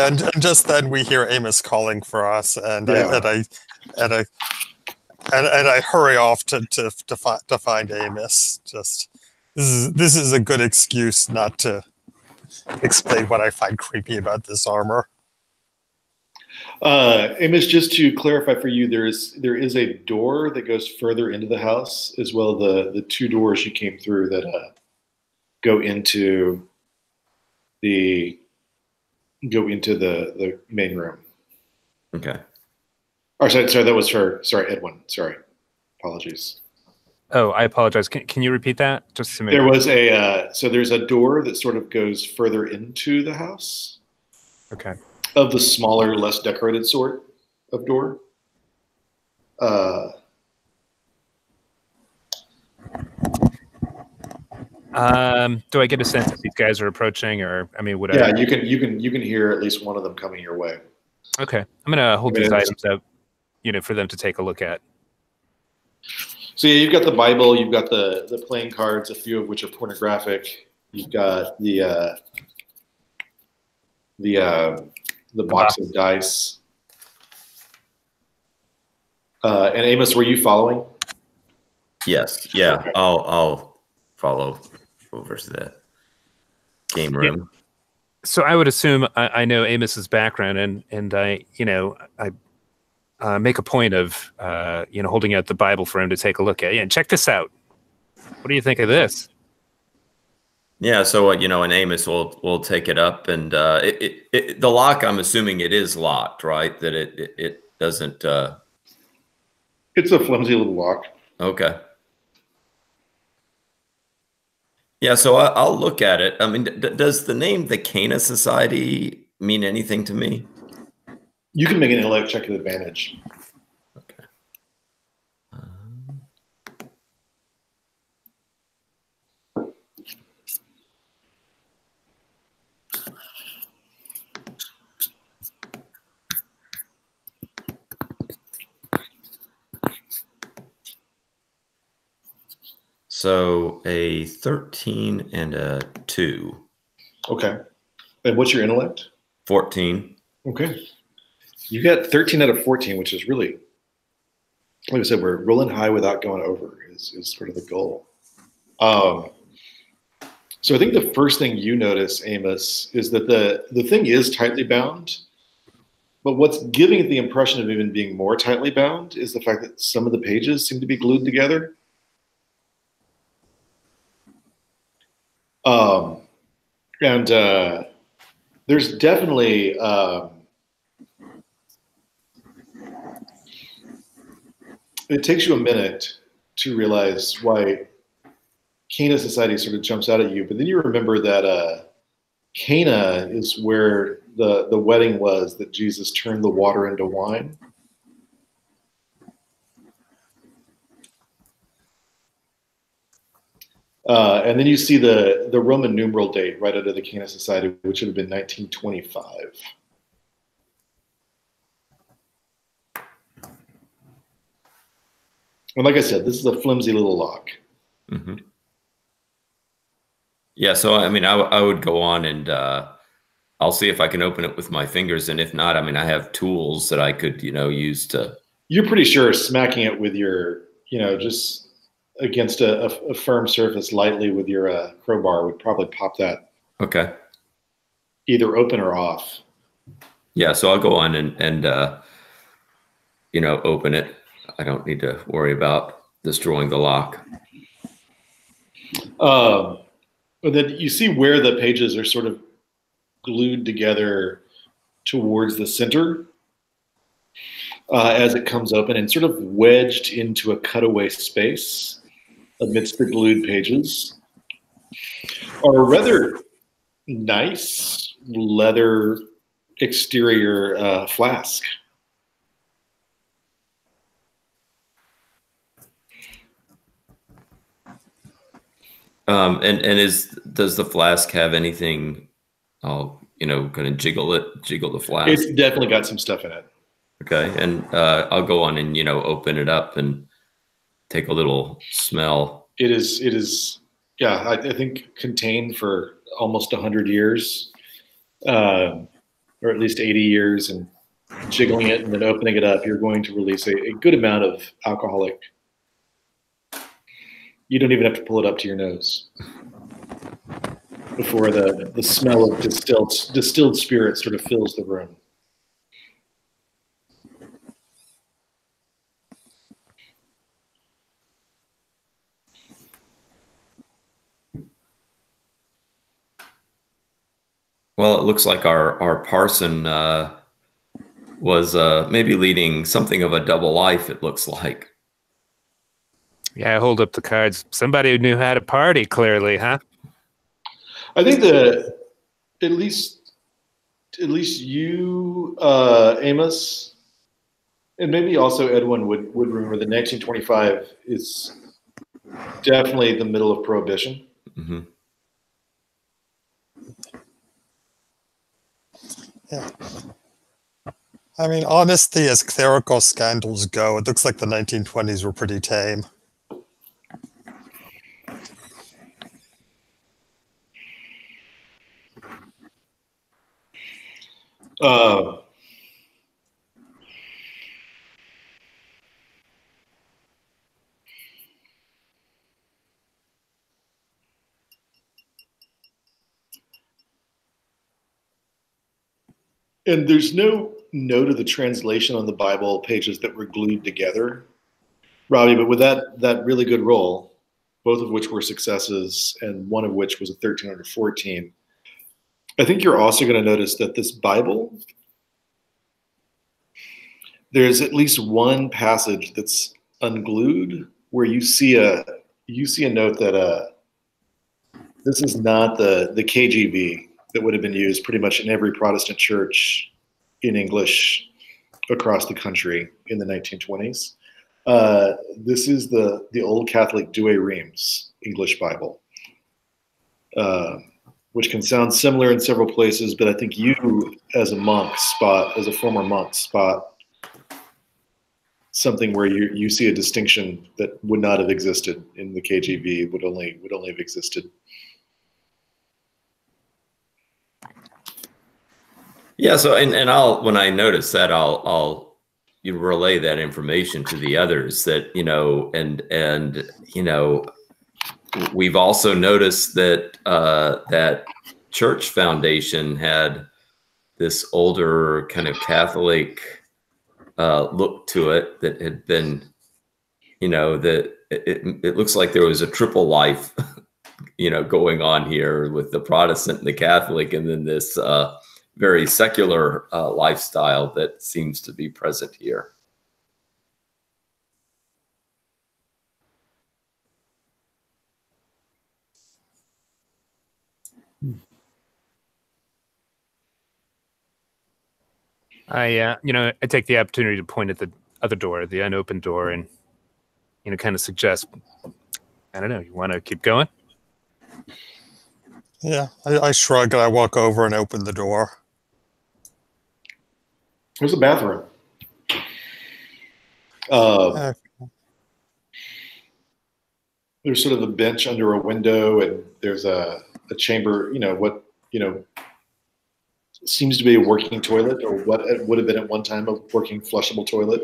and just then we hear Amos calling for us, and I hurry off to find Amos. Just this is a good excuse not to explain what I find creepy about this armor. Amos, just to clarify for you, there is a door that goes further into the house, as well the two doors you came through that go into the main room. Okay. Oh, sorry, that was for Edwin. Sorry, apologies. Oh, I apologize. Can you repeat that? Just to make there was there's a door that sort of goes further into the house. Okay. Of the smaller, less decorated sort of door. Do I get a sense that these guys are approaching, or I mean, would Yeah, I? you can hear at least one of them coming your way. Okay, I'm gonna hold these Yeah. items up, for them to take a look at. So yeah, you've got the Bible, you've got the playing cards, a few of which are pornographic. You've got the box of dice. And Amos, were you following? Yes. Yeah. I'll follow over to that game room. Yeah. So I would assume I know Amos's background, and I make a point of holding out the Bible for him to take a look at. Yeah, and check this out. What do you think of this? Yeah. So and Amos will take it up, and the lock. I'm assuming it is locked, right? That it doesn't. It's a flimsy little lock. Okay. Yeah, so I'll look at it. I mean, does the name the Cana Society mean anything to me? You can make an intellect check at advantage. Okay. So a 13 and a 2. Okay. And what's your intellect? 14. Okay. You got 13 out of 14, which is really, like I said, we're rolling high without going over is sort of the goal. So I think the first thing you notice, Amos, is that the thing is tightly bound, but what's giving it the impression of even being more tightly bound is the fact that some of the pages seem to be glued together. There's definitely it takes you a minute to realize why Cana Society sort of jumps out at you, but then you remember that Cana is where the wedding was that Jesus turned the water into wine. And then you see the Roman numeral date right under the Cana Society, which would have been 1925. And like I said, this is a flimsy little lock. Mm-hmm. Yeah, so I mean, I would go on and I'll see if I can open it with my fingers, and if not, I mean, I have tools that I could, use to. You're pretty sure smacking it with your, just against a firm surface lightly with your crowbar would probably pop that. Okay. Either open or off. Yeah, so I'll go on and open it. I don't need to worry about destroying the lock. But then you see where the pages are sort of glued together towards the center as it comes open and sort of wedged into a cutaway space amidst the glued pages are a rather nice leather exterior flask. Does the flask have anything? I'll kind of jiggle the flask. It's definitely got some stuff in it. Okay, and I'll go on and open it up and take a little smell. It is. Yeah, I think contained for almost 100 years, or at least 80 years, and jiggling it and then opening it up, you're going to release a good amount of alcoholic. You don't even have to pull it up to your nose before the smell of distilled spirit sort of fills the room. Well, it looks like our parson was maybe leading something of a double life, it looks like. Yeah, I hold up the cards. Somebody who knew how to party, clearly, huh? I think that at least you, Amos, and maybe also Edwin would remember that 1925 is definitely the middle of Prohibition. Mm-hmm. Yeah. I mean, honestly, as clerical scandals go, it looks like the 1920s were pretty tame. And there's no note of the translation on the Bible pages that were glued together, Robbie, but with that really good roll, both of which were successes and one of which was a 13 under 14, I think you're also going to notice that this Bible, there's at least one passage that's unglued where you see a note that this is not the KJV that would have been used pretty much in every Protestant church in English across the country in the 1920s. This is the Old Catholic Douay Rheims English Bible, which can sound similar in several places, but I think you, as a former monk, spot something where you see a distinction that would not have existed in the KJV, would only have existed. Yeah. So, and I'll, when I notice that, I'll relay that information to the others that, we've also noticed that, that church foundation had this older kind of Catholic, look to it that had been, that it looks like there was a triple life, going on here with the Protestant and the Catholic, and then this, very secular lifestyle that seems to be present here. I take the opportunity to point at the other door, the unopened door, and kind of suggest, I don't know, you want to keep going? Yeah, I shrug and I walk over and open the door. There's a bathroom. There's sort of a bench under a window, and there's a chamber, seems to be a working toilet, or what would have been at one time a working flushable toilet.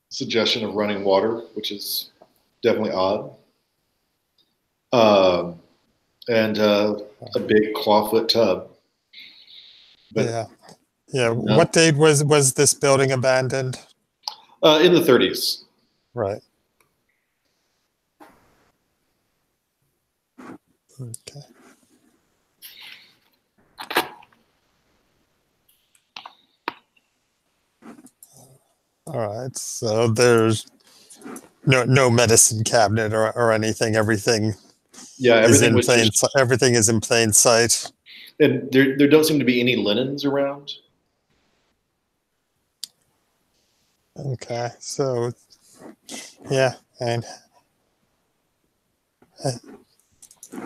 Suggestion of running water, which is definitely odd. And a big clawfoot tub. But, yeah. What date was this building abandoned? In the 30s. Right. Okay. All right. So there's no medicine cabinet or anything. Everything. Yeah, everything is in plain sight. And there don't seem to be any linens around. Okay, so yeah, and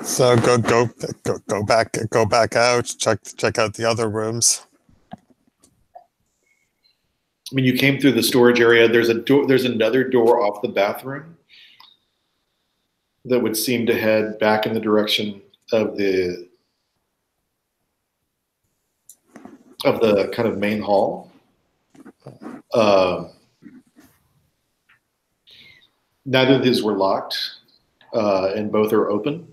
so go back out. Check out the other rooms. I mean, you came through the storage area. There's a door. There's another door off the bathroom that would seem to head back in the direction of the kind of main hall. Neither of these were locked, and both are open.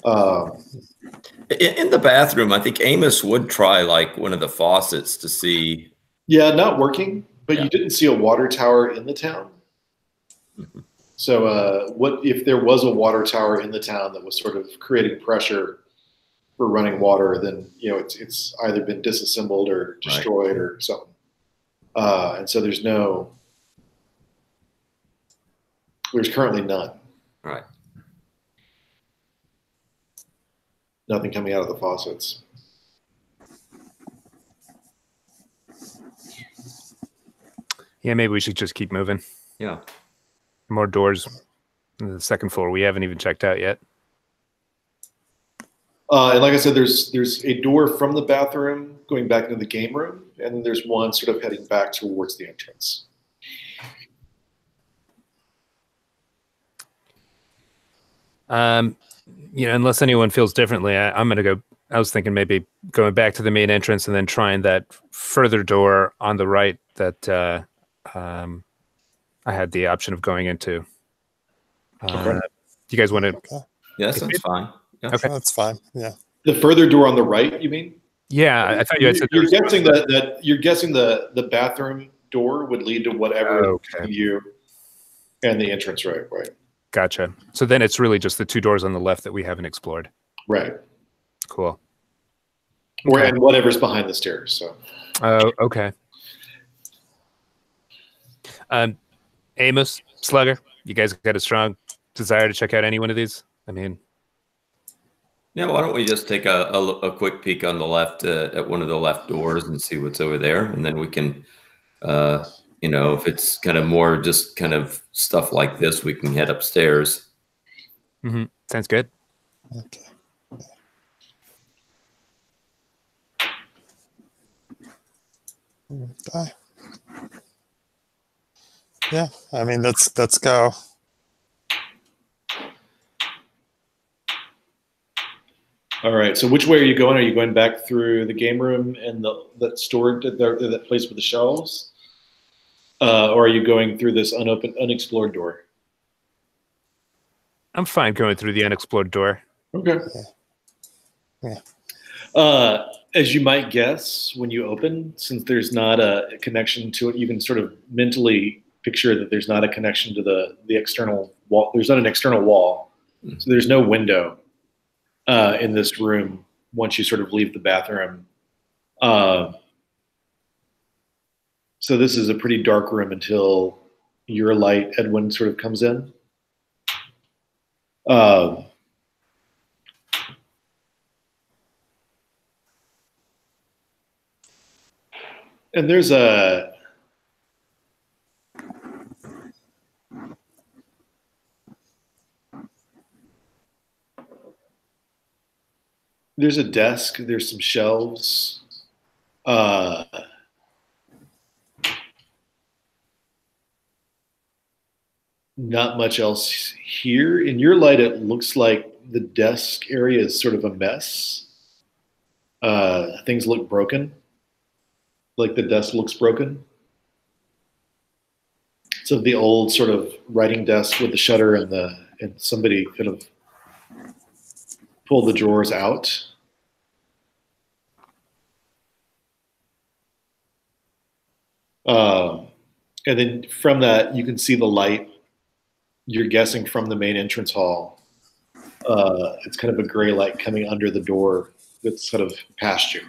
In the bathroom, I think Amos would try like one of the faucets to see. Yeah, not working, but you didn't see a water tower in the town. Mm-hmm. So what if there was a water tower in the town that was sort of creating pressure for running water, then it's either been disassembled or destroyed or something. And so there's currently none. Right. Nothing coming out of the faucets. Yeah, maybe we should just keep moving. Yeah. More doors on the second floor we haven't even checked out yet. And like I said, there's a door from the bathroom going back into the game room, and then there's one sort of heading back towards the entrance. Unless anyone feels differently, I'm going to go. I was thinking maybe going back to the main entrance and then trying that further door on the right that I had the option of going into. Okay. Do you guys want to? Okay. Yeah, that's fine. Yeah. Okay. That's fine. Yeah. The further door on the right, you mean? Yeah, I thought you had said you're guessing that you're guessing the bathroom door would lead to whatever you and the entrance, right? Gotcha. So then it's really just the two doors on the left that we haven't explored. Right. Cool. Or and whatever's behind the stairs. So. Okay. Amos, Slugger, you guys got a strong desire to check out any one of these? I mean, yeah. Why don't we just take a quick peek on the left at one of the left doors and see what's over there, and then we can, if it's kind of more just kind of stuff like this, we can head upstairs. Mm-hmm. Sounds good. Okay. Okay. Yeah, I mean, let's go. All right. So which way are you going? Are you going back through the game room and that place with the shelves, or are you going through this unexplored door? I'm fine going through the unexplored door. Okay. Yeah. As you might guess, when you open, since there's not a connection to it, you can sort of mentally picture that there's not a connection to the external wall. There's not an external wall, so there's no window in this room once you sort of leave the bathroom. So this is a pretty dark room until your light, Edwin, sort of comes in. And there's a desk, there's some shelves. Not much else here. In your light, it looks like the desk area is sort of a mess. Things look broken. Like the desk looks broken. So the old sort of writing desk with the shutter and somebody kind of pulled the drawers out. And then from that, you can see the light. You're guessing from the main entrance hall. It's kind of a gray light coming under the door that's sort of past you.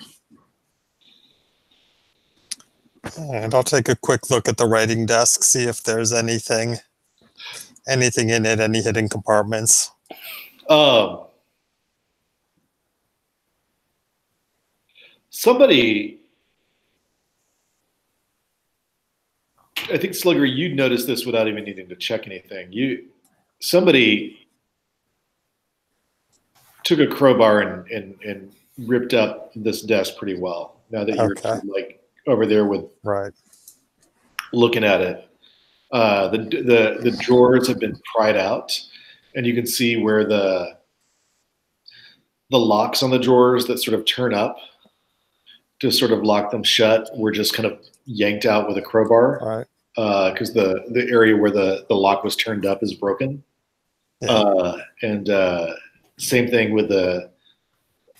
And I'll take a quick look at the writing desk, see if there's anything in it, any hidden compartments. Somebody, I think Slugger, you'd notice this without even needing to check anything. Somebody took a crowbar and ripped up this desk pretty well. Now that you're like over there with looking at it, the drawers have been pried out, and you can see where the locks on the drawers that sort of turn up to sort of lock them shut were just kind of yanked out with a crowbar. Because the area where the lock was turned up is broken. And same thing with the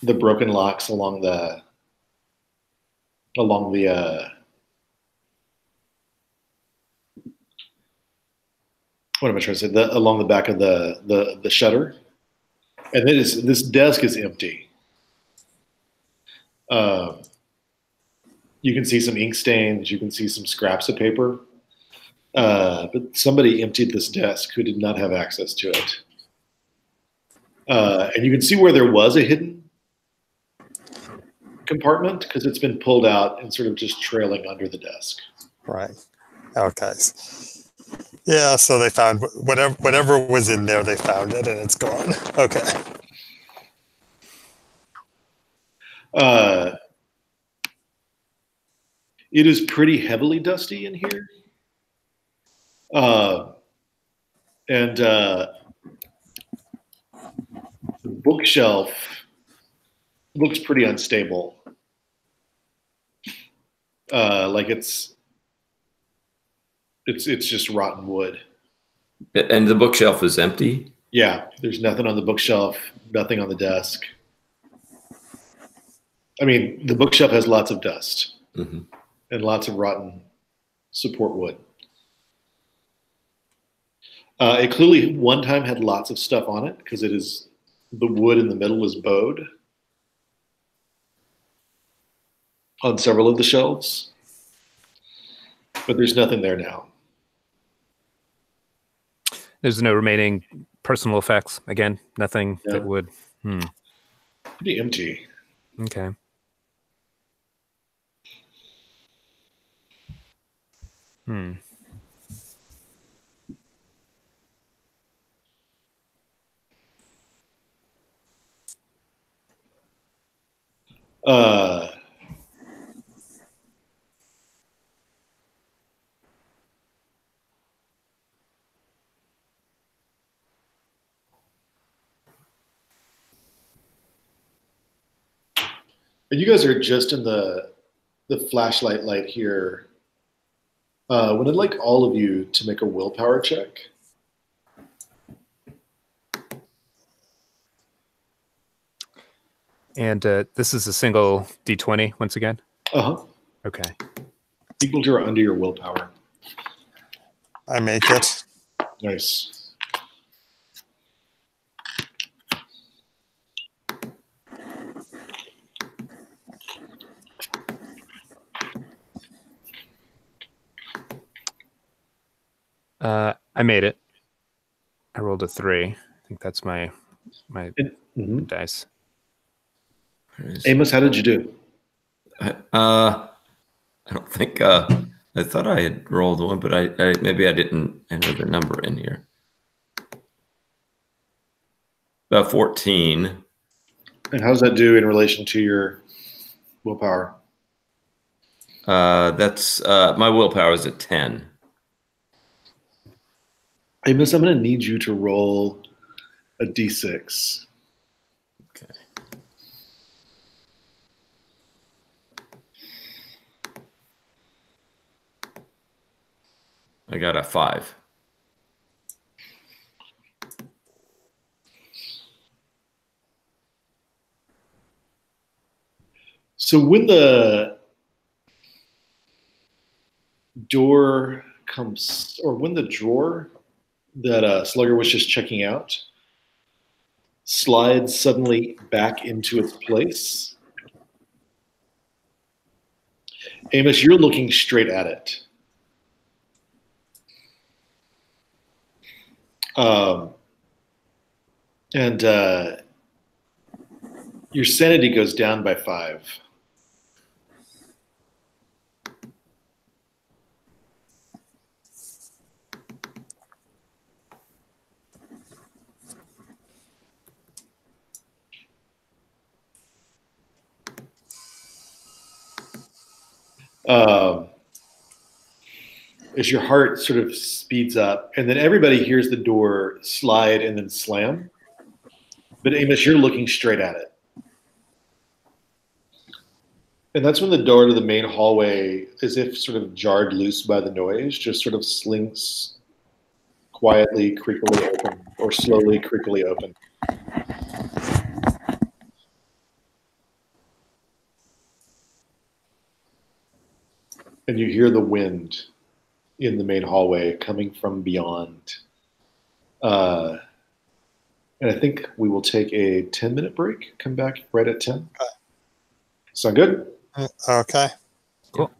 broken locks along the what am I trying to say? Along the back of the shutter. And this desk is empty. You can see some ink stains. You can see some scraps of paper. But somebody emptied this desk who did not have access to it. And you can see where there was a hidden compartment because it's been pulled out and sort of just trailing under the desk. Right. Okay. Yeah, so they found whatever was in there, they found it and it's gone. Okay. It is pretty heavily dusty in here. And the bookshelf looks pretty unstable. Like it's just rotten wood. And the bookshelf is empty? Yeah, there's nothing on the bookshelf, nothing on the desk. I mean, the bookshelf has lots of dust and lots of rotten support wood. It clearly one time had lots of stuff on it because the wood in the middle was bowed on several of the shelves, but there's nothing there now. There's no remaining personal effects. Again, nothing that would. Pretty empty. Okay. And you guys are just in the flashlight light here. Would I'd like all of you to make a willpower check. And this is a single D20 once again? Uh-huh. Okay. Equal to or under your willpower. I make it. Nice. I made it. I rolled a 3. I think that's my dice. Amos, how did you do? I don't think I thought I had rolled one, but I maybe I didn't enter the number in here. 14. And how's that do in relation to your willpower? That's my willpower is at 10. Amos, I'm going to need you to roll a d6. Okay. I got a 5. So when the door comes, or when the drawer that Slugger was just checking out slides suddenly back into its place, Amos, you're looking straight at it. And your sanity goes down by 5. As your heart sort of speeds up, and then everybody hears the door slide and then slam. But Amos, you're looking straight at it. And that's when the door to the main hallway, as if sort of jarred loose by the noise, just sort of slinks quietly, creakily open, or slowly, creakily open. And you hear the wind in the main hallway coming from beyond. And I think we will take a 10-minute break, come back right at 10. Sound good? Okay. Cool.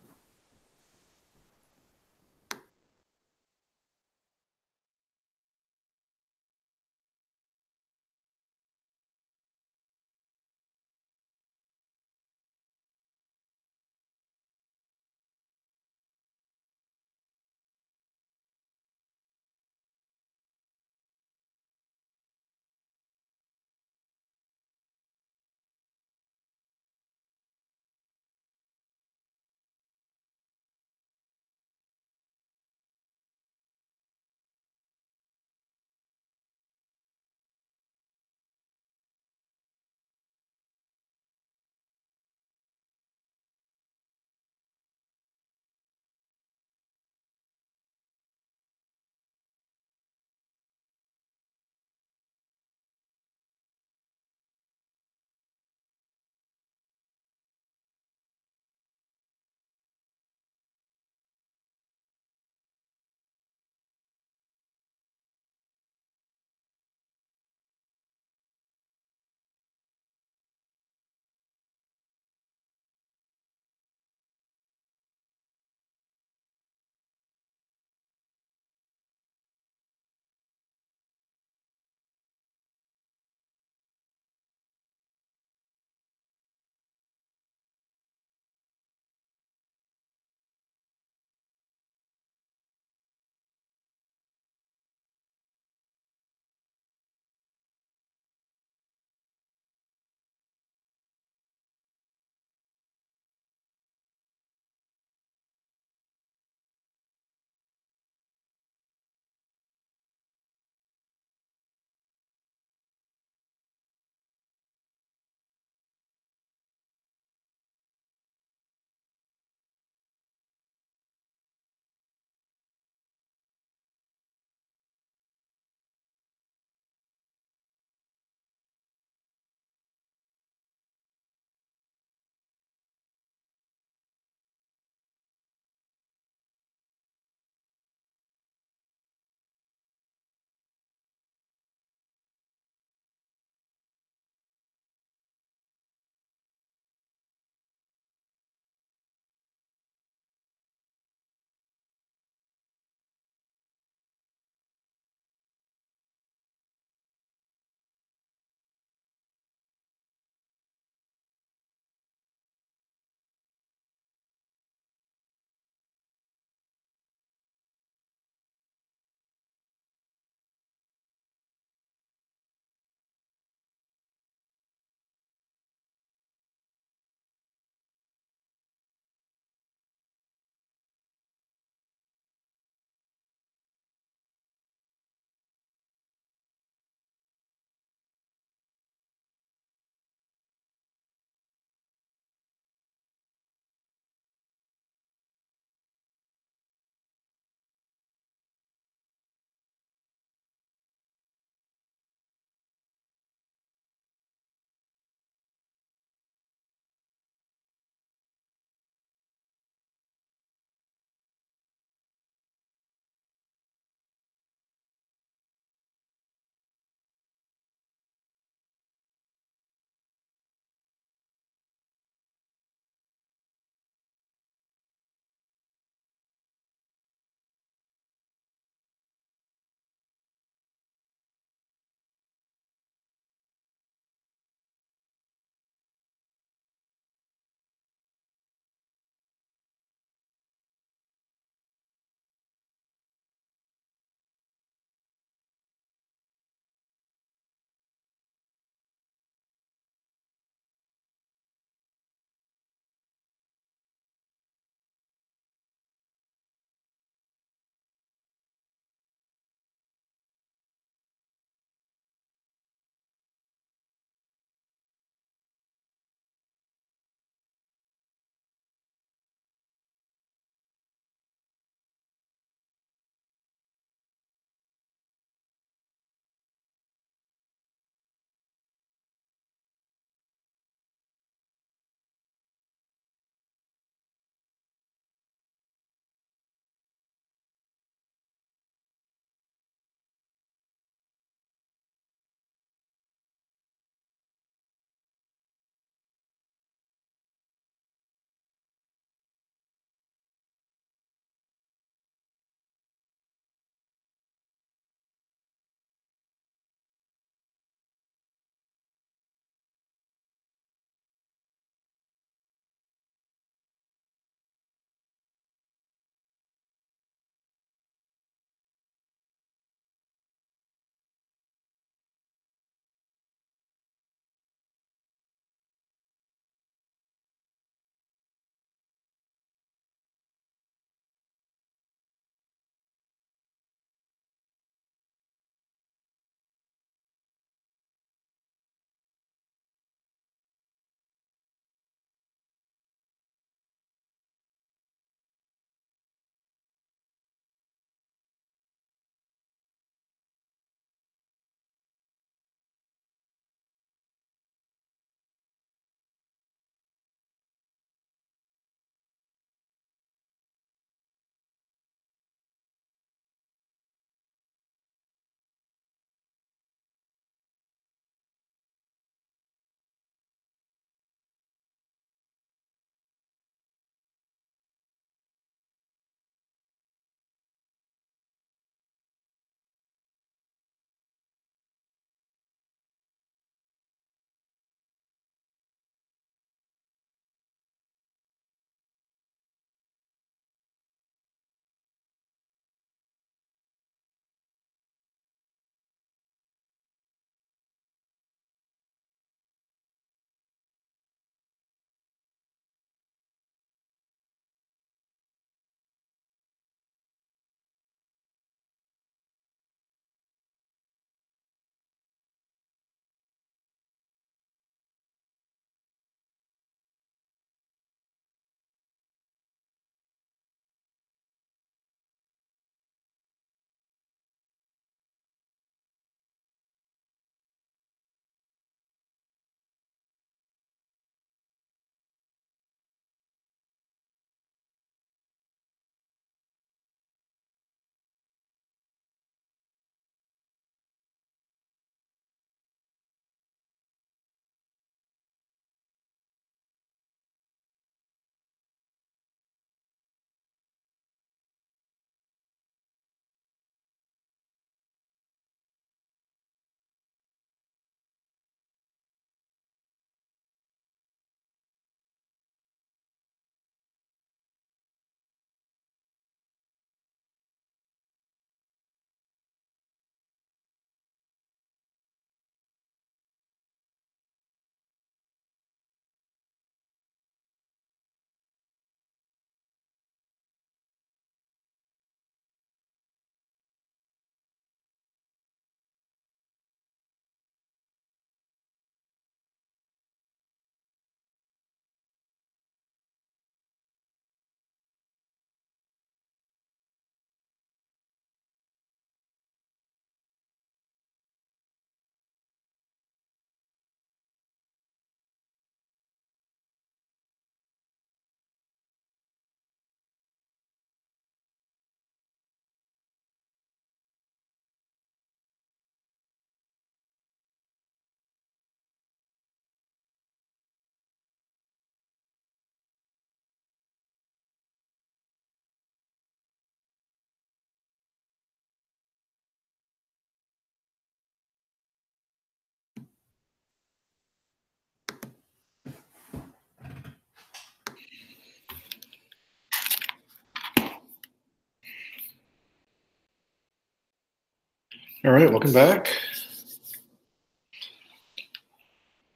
All right, welcome back.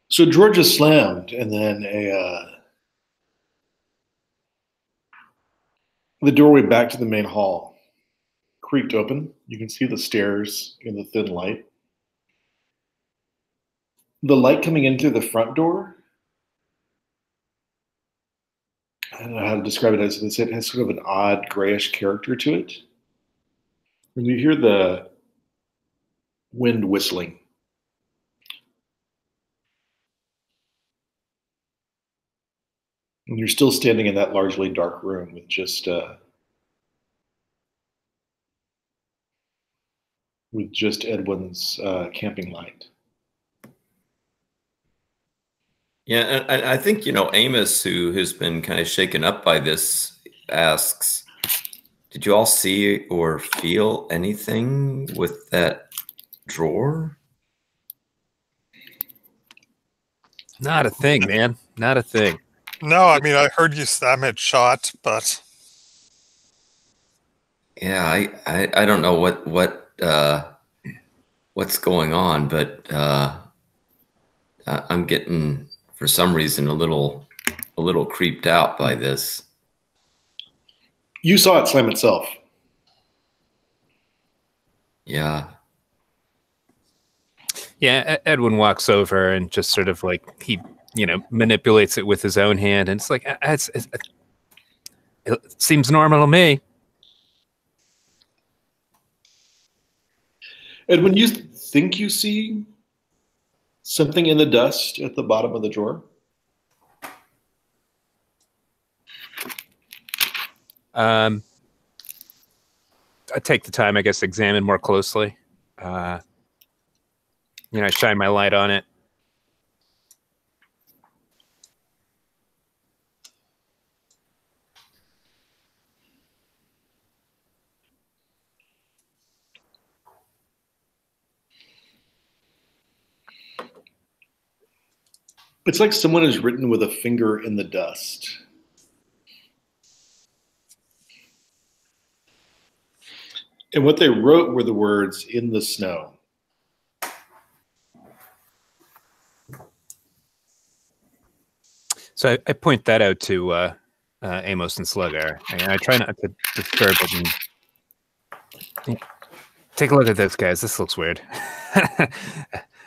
So Georgia slammed, and then the doorway back to the main hall creaked open. You can see the stairs in the thin light. The light coming in through the front door, I don't know how to describe it. As it has sort of an odd grayish character to it. When you hear the wind whistling, and you're still standing in that largely dark room with just Edwin's camping light. Yeah, and I think, you know, Amos, who has been kind of shaken up by this, asks, did you all see or feel anything with that drawer? Not a thing, man. Not a thing. No, I mean, I heard you slam it shut, but Yeah, I don't know what's going on, but I'm getting, for some reason, a little creeped out by this. You saw it slam itself. Yeah. Yeah, Edwin walks over and just sort of like he, manipulates it with his own hand, and it's like it seems normal to me. Edwin, you think you see something in the dust at the bottom of the drawer? I take the time, I guess, to examine more closely. I shine my light on it. It's like someone has written with a finger in the dust. And what they wrote were the words, "in the snow." So I point that out to Amos and Slugger. And I try not to disturb it. And take a look at this, guys. This looks weird.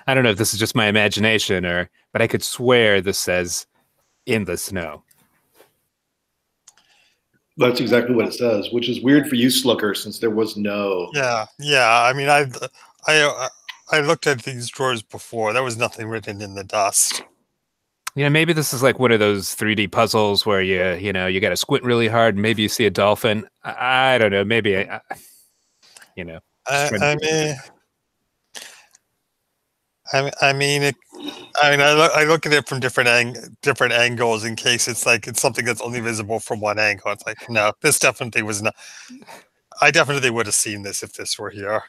I don't know if this is just my imagination, but I could swear this says "in the snow." That's exactly what it says, which is weird for you, Slugger, since there was no. Yeah. I mean, I looked at these drawers before. There was nothing written in the dust. Maybe this is like one of those 3D puzzles where you got to squint really hard, and maybe you see a dolphin. I don't know. Maybe I look at it from different angles in case it's something that's only visible from one angle. It's like, no, this definitely was not. I definitely would have seen this if this were here.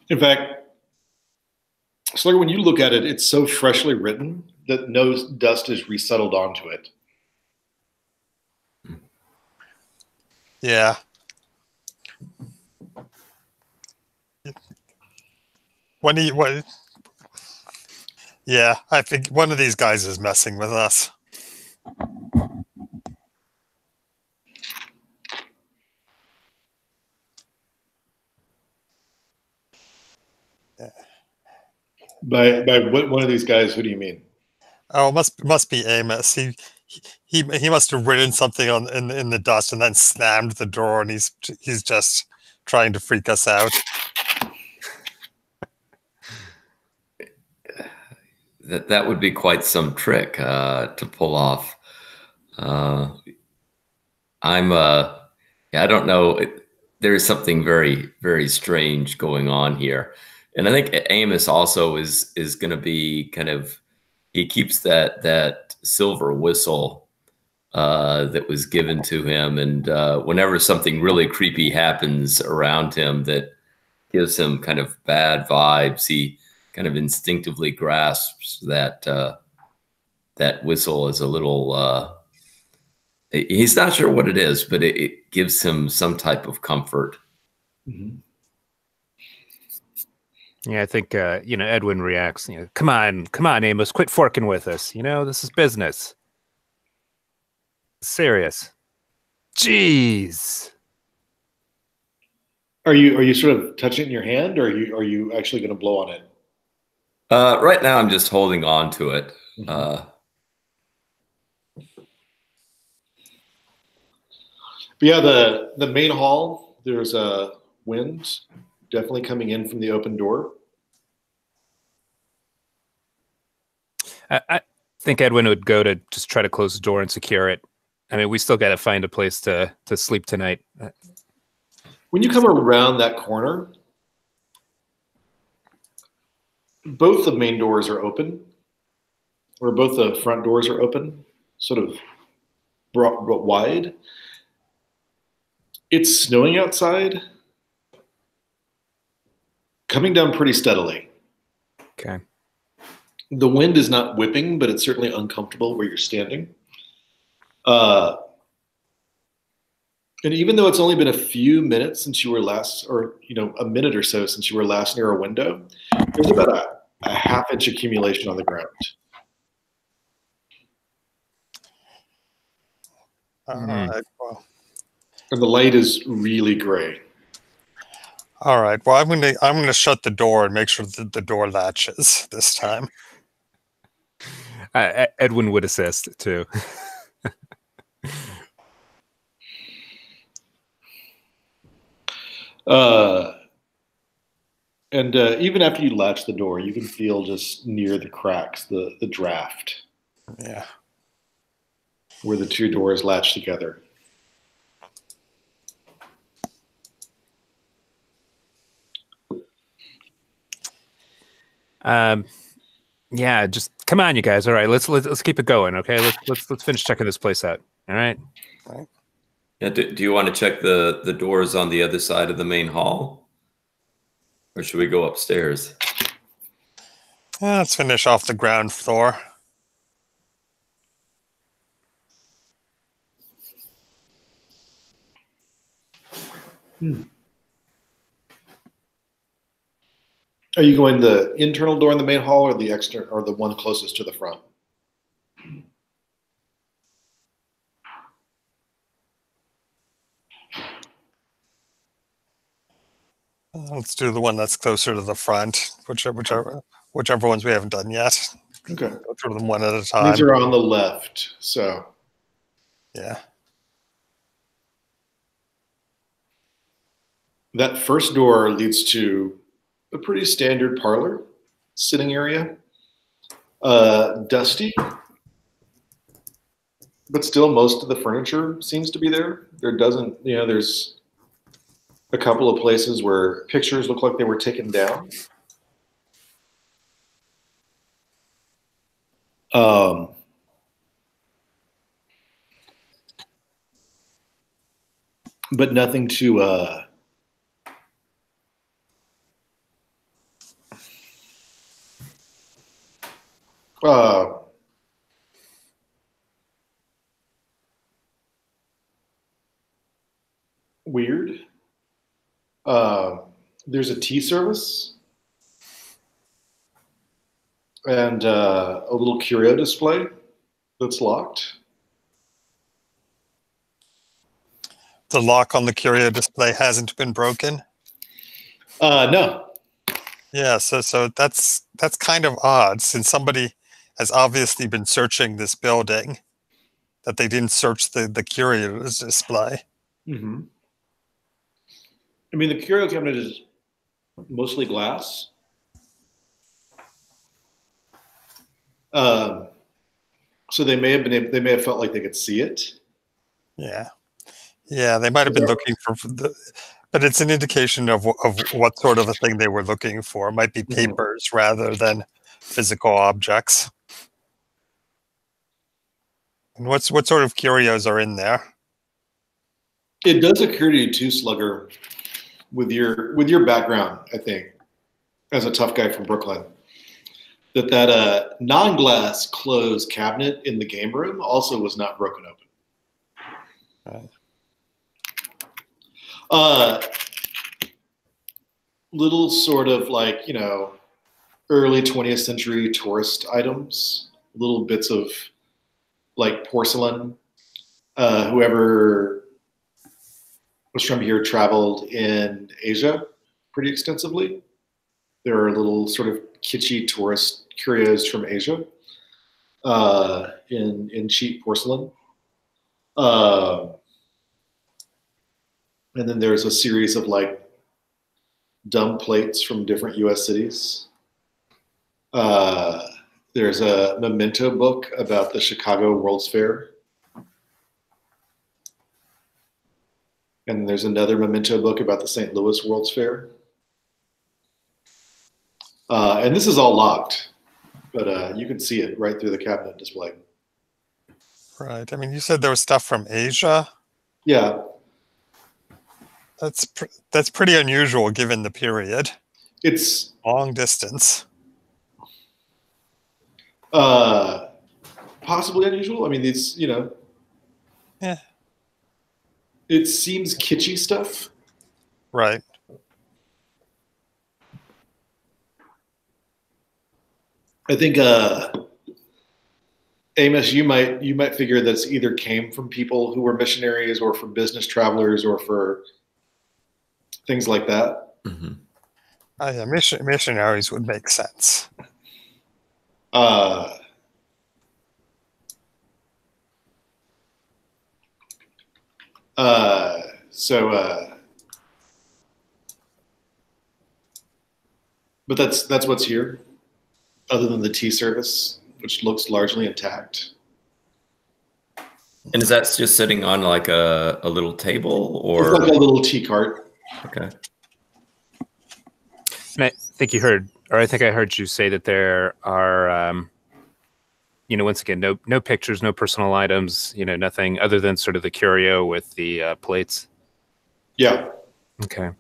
In fact, Slugger, when you look at it, it's so freshly written that no dust is resettled onto it. Yeah. Yeah, I think one of these guys is messing with us. By what one of these guys? Who do you mean? Oh, must be Amos. He must have written something in the dust and then slammed the door, and he's just trying to freak us out. That would be quite some trick to pull off. I don't know. There is something very, very strange going on here. And I think Amos also is going to be kind of, he keeps that silver whistle that was given to him. And whenever something really creepy happens around him that gives him kind of bad vibes, he kind of instinctively grasps that whistle as a little, he's not sure what it is, but it gives him some type of comfort. Mm-hmm. Yeah, I think Edwin reacts. Come on, Amos, quit forking with us. This is business. Serious. Jeez. Are you sort of touching it in your hand, or are you actually going to blow on it? Right now, I'm just holding on to it. But yeah, the main hall, there's a wind definitely coming in from the open door. I think Edwin would go to just try to close the door and secure it. I mean, we still got to find a place to sleep tonight. When you come around that corner, both the main doors are open, or both the front doors are open, sort of wide. It's snowing outside, coming down pretty steadily. Okay. The wind is not whipping, but it's certainly uncomfortable where you're standing. And even though it's only been a few minutes since you were last, or a minute or so since you were last near a window, there's about a half-inch accumulation on the ground. All right. Well. And the light is really gray. All right. Well, I'm gonna shut the door and make sure that the door latches this time. Edwin would assist too. And even after you latch the door, you can feel just near the cracks the draft. Yeah. Where the two doors latch together. Yeah, just come on, you guys. All right, let's keep it going. Okay, let's finish checking this place out. All right. Right. Yeah. Do you want to check the doors on the other side of the main hall, or should we go upstairs? Yeah, let's finish off the ground floor. Are you going the internal door in the main hall, or the external, or the one closest to the front? Let's do the one that's closer to the front, whichever ones we haven't done yet. Okay. Go through them one at a time. These are on the left, so. Yeah. That first door leads to a pretty standard parlor, sitting area. Dusty, but still most of the furniture seems to be there. There's a couple of places where pictures look like they were taken down. But nothing to weird. There's a tea service and a little curio display that's locked. The lock on the curio display hasn't been broken. No. Yeah, so that's kind of odd, since somebody has obviously been searching this building, that they didn't search the curio display. Mm-hmm. I mean, the curio cabinet is mostly glass. So they may have felt like they could see it. Yeah, they might have been looking for but it's an indication of what sort of a thing they were looking for. It might be papers rather than physical objects. And what sort of curios are in there? It does occur to you too, Slugger, with your background, I think, as a tough guy from Brooklyn, that non-glass closed cabinet in the game room also was not broken open. little sort of like, early 20th century tourist items, little bits of like porcelain. Whoever was from here traveled in Asia pretty extensively. There are little sort of kitschy tourist curios from Asia in cheap porcelain. And then there's a series of like dumb plates from different US cities. There's a memento book about the Chicago World's Fair. And there's another memento book about the St. Louis World's Fair. And this is all locked, but you can see it right through the cabinet display. Right. I mean, you said there was stuff from Asia. Yeah. That's pretty unusual given the period. It's long distance. Possibly unusual. I mean, these, Yeah. It seems kitschy stuff. Right. I think Amos, you might figure that it's either came from people who were missionaries or for business travelers or for things like that. Mm-hmm. Yeah, missionaries would make sense. But that's what's here, other than the tea service, which looks largely intact. And is that just sitting on like a little table, or it's like a little tea cart? Okay. And I think I heard you say that there are, once again, no pictures, no personal items, nothing other than sort of the curio with the plates. Yeah. Okay.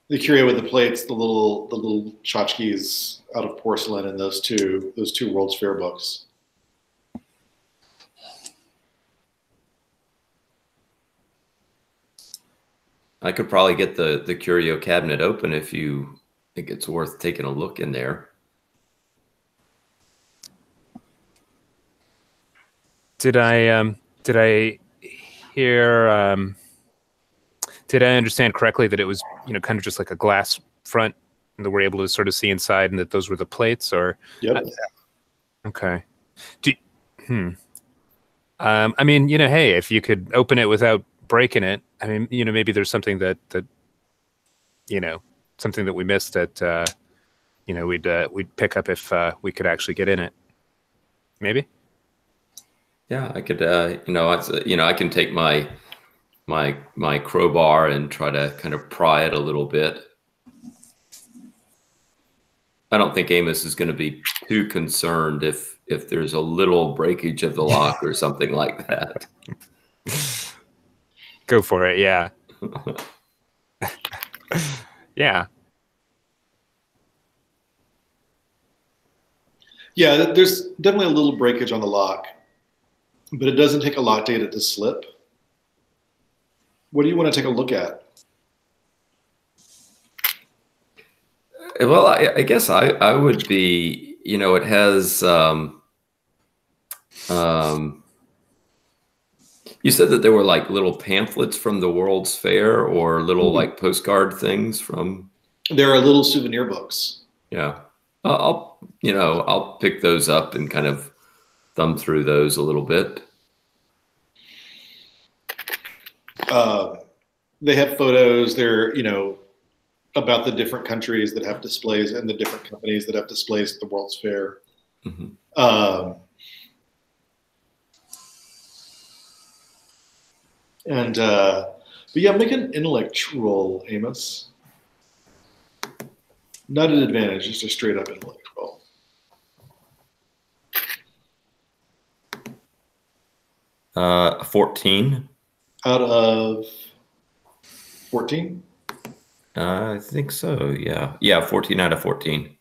The curio with the plates, the little tchotchkes out of porcelain, and those two World's Fair books. I could probably get the curio cabinet open if you think it's worth taking a look in there. Did I hear? Did I understand correctly that it was kind of just like a glass front, and that we're able to sort of see inside, and that those were the plates? Or yep. Okay. I mean, hey, if you could open it without breaking it, I mean, maybe there's something that something that we missed that we'd pick up if we could actually get in it. Maybe. Yeah, I could. I can take my crowbar and try to kind of pry it a little bit. I don't think Amos is going to be too concerned if there's a little breakage of the lock or something like that. Go for it. Yeah. Yeah. Yeah, there's definitely a little breakage on the lock, but it doesn't take a lot to get it to slip. What do you want to take a look at? Well, I guess I would be, it has, you said that there were like little pamphlets from the World's Fair or little like postcard things from. There are little souvenir books. Yeah. I'll pick those up and kind of thumb through those a little bit. They have photos. They're, about the different countries that have displays and the different companies that have displays at the World's Fair. Mm-hmm. But yeah, make an intellect roll, Amos. Not an advantage, just a straight up intellect roll. A 14. Out of 14? I think so. Yeah. Yeah. 14 out of 14.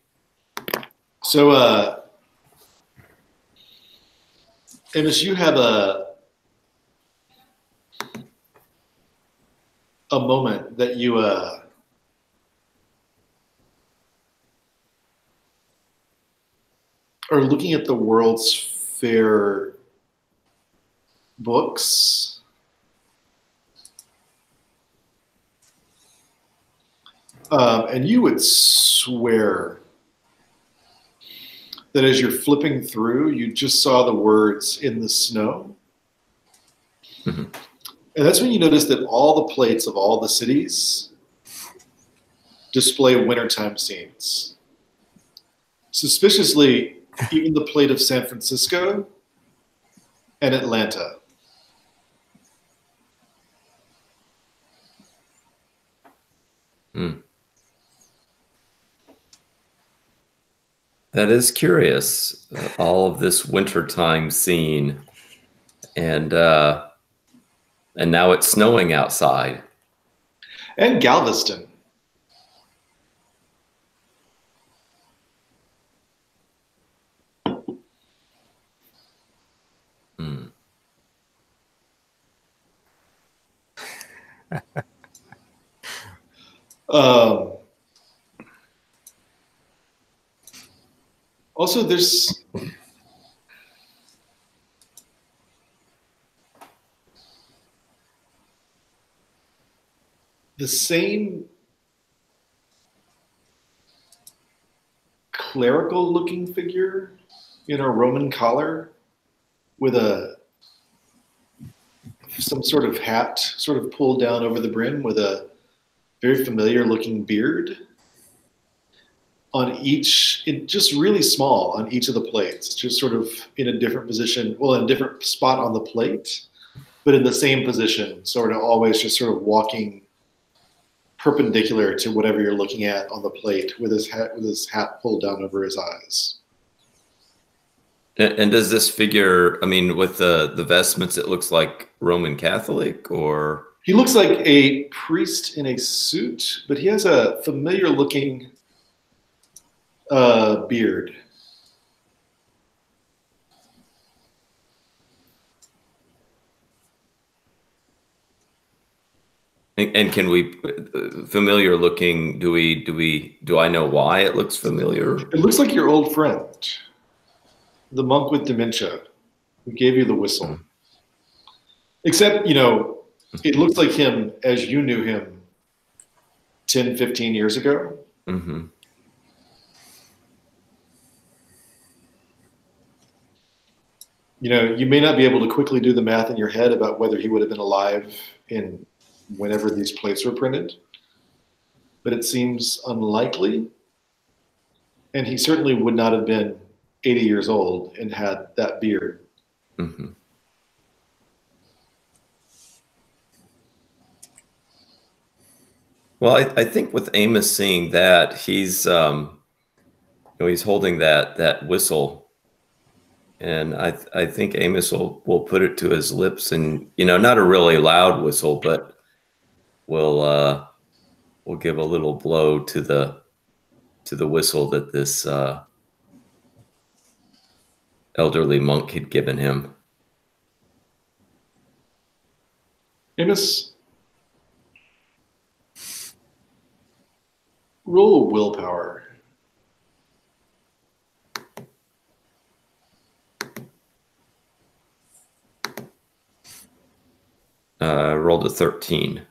So, Amos, you have a moment that you are looking at the World's Fair books, and you would swear that as you're flipping through, you just saw the words "in the snow." Mm-hmm. And that's when you notice that all the plates of all the cities display wintertime scenes. Suspiciously, even the plate of San Francisco and Atlanta. Hmm. That is curious. All of this wintertime scene, and now it's snowing outside. And Galveston. Hmm. Also, there's the same clerical-looking figure in a Roman collar with some sort of hat sort of pulled down over the brim with a very familiar-looking beard on each, just really small on each of the plates, just sort of in a different position, well, in a different spot on the plate, but in the same position, sort of always just sort of walking perpendicular to whatever you're looking at on the plate with his hat pulled down over his eyes. And does this figure, I mean, with the vestments, it looks like Roman Catholic, or? He looks like a priest in a suit, but he has a familiar looking beard. And can we, familiar looking, do I know why it looks familiar? It looks like your old friend, the monk with dementia, who gave you the whistle. Except, you know, it looks like him as you knew him 10, 15 years ago. Mm-hmm. You know, you may not be able to quickly do the math in your head about whether he would have been alive in whenever these plates were printed, but it seems unlikely. And he certainly would not have been 80 years old and had that beard. Mm-hmm. Well, I think with Amos seeing that, he's he's holding that whistle, and I think Amos will put it to his lips, and not a really loud whistle, but will give a little blow to the whistle that this elderly monk had given him. Amos, roll willpower. Rolled a 13.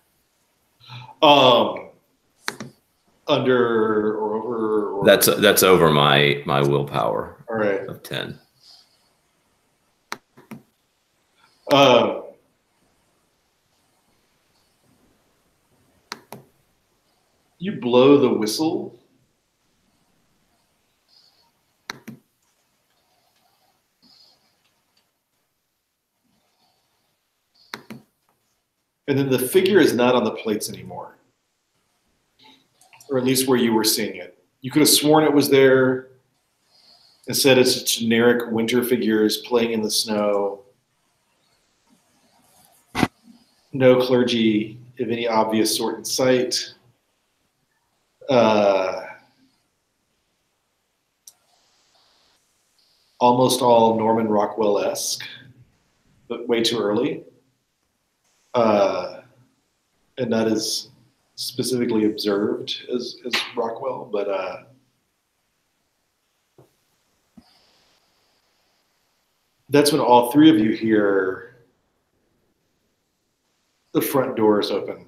Under or over? Or That's over my willpower. All right. Of 10. You blow the whistle. And then the figure is not on the plates anymore. Or at least where you were seeing it. You could have sworn it was there. Instead, it's generic winter figures playing in the snow. No clergy of any obvious sort in sight. Almost all Norman Rockwell-esque, but way too early. And not as specifically observed as Rockwell, but that's when all three of you hear the front doors open.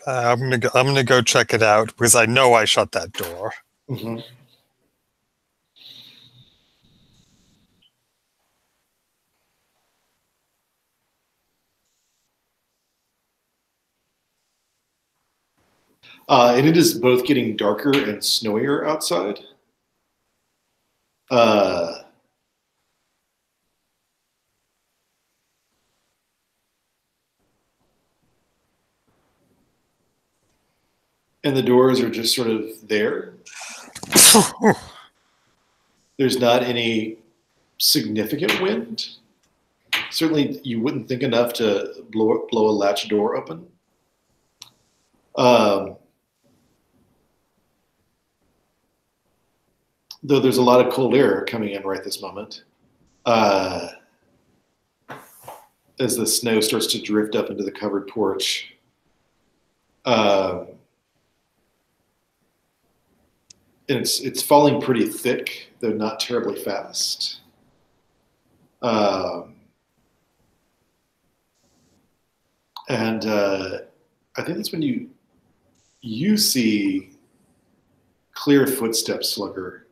I'm gonna go check it out because I know I shut that door. Mm-hmm. And it is both getting darker and snowier outside. And the doors are just sort of there. There's not any significant wind. Certainly, you wouldn't think enough to blow a latch door open. Though there's a lot of cold air coming in right this moment. As the snow starts to drift up into the covered porch. And it's falling pretty thick, though not terribly fast. And I think that's when you see clear footsteps, Slugger.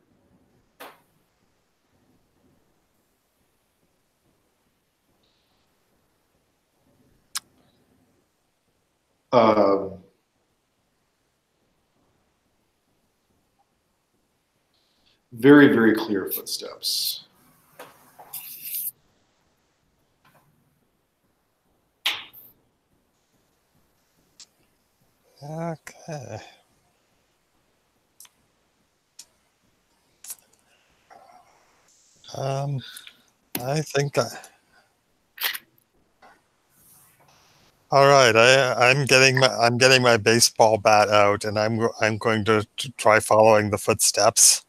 Very, very clear footsteps. Okay. I think all right. I'm getting my baseball bat out, and I'm going to try following the footsteps.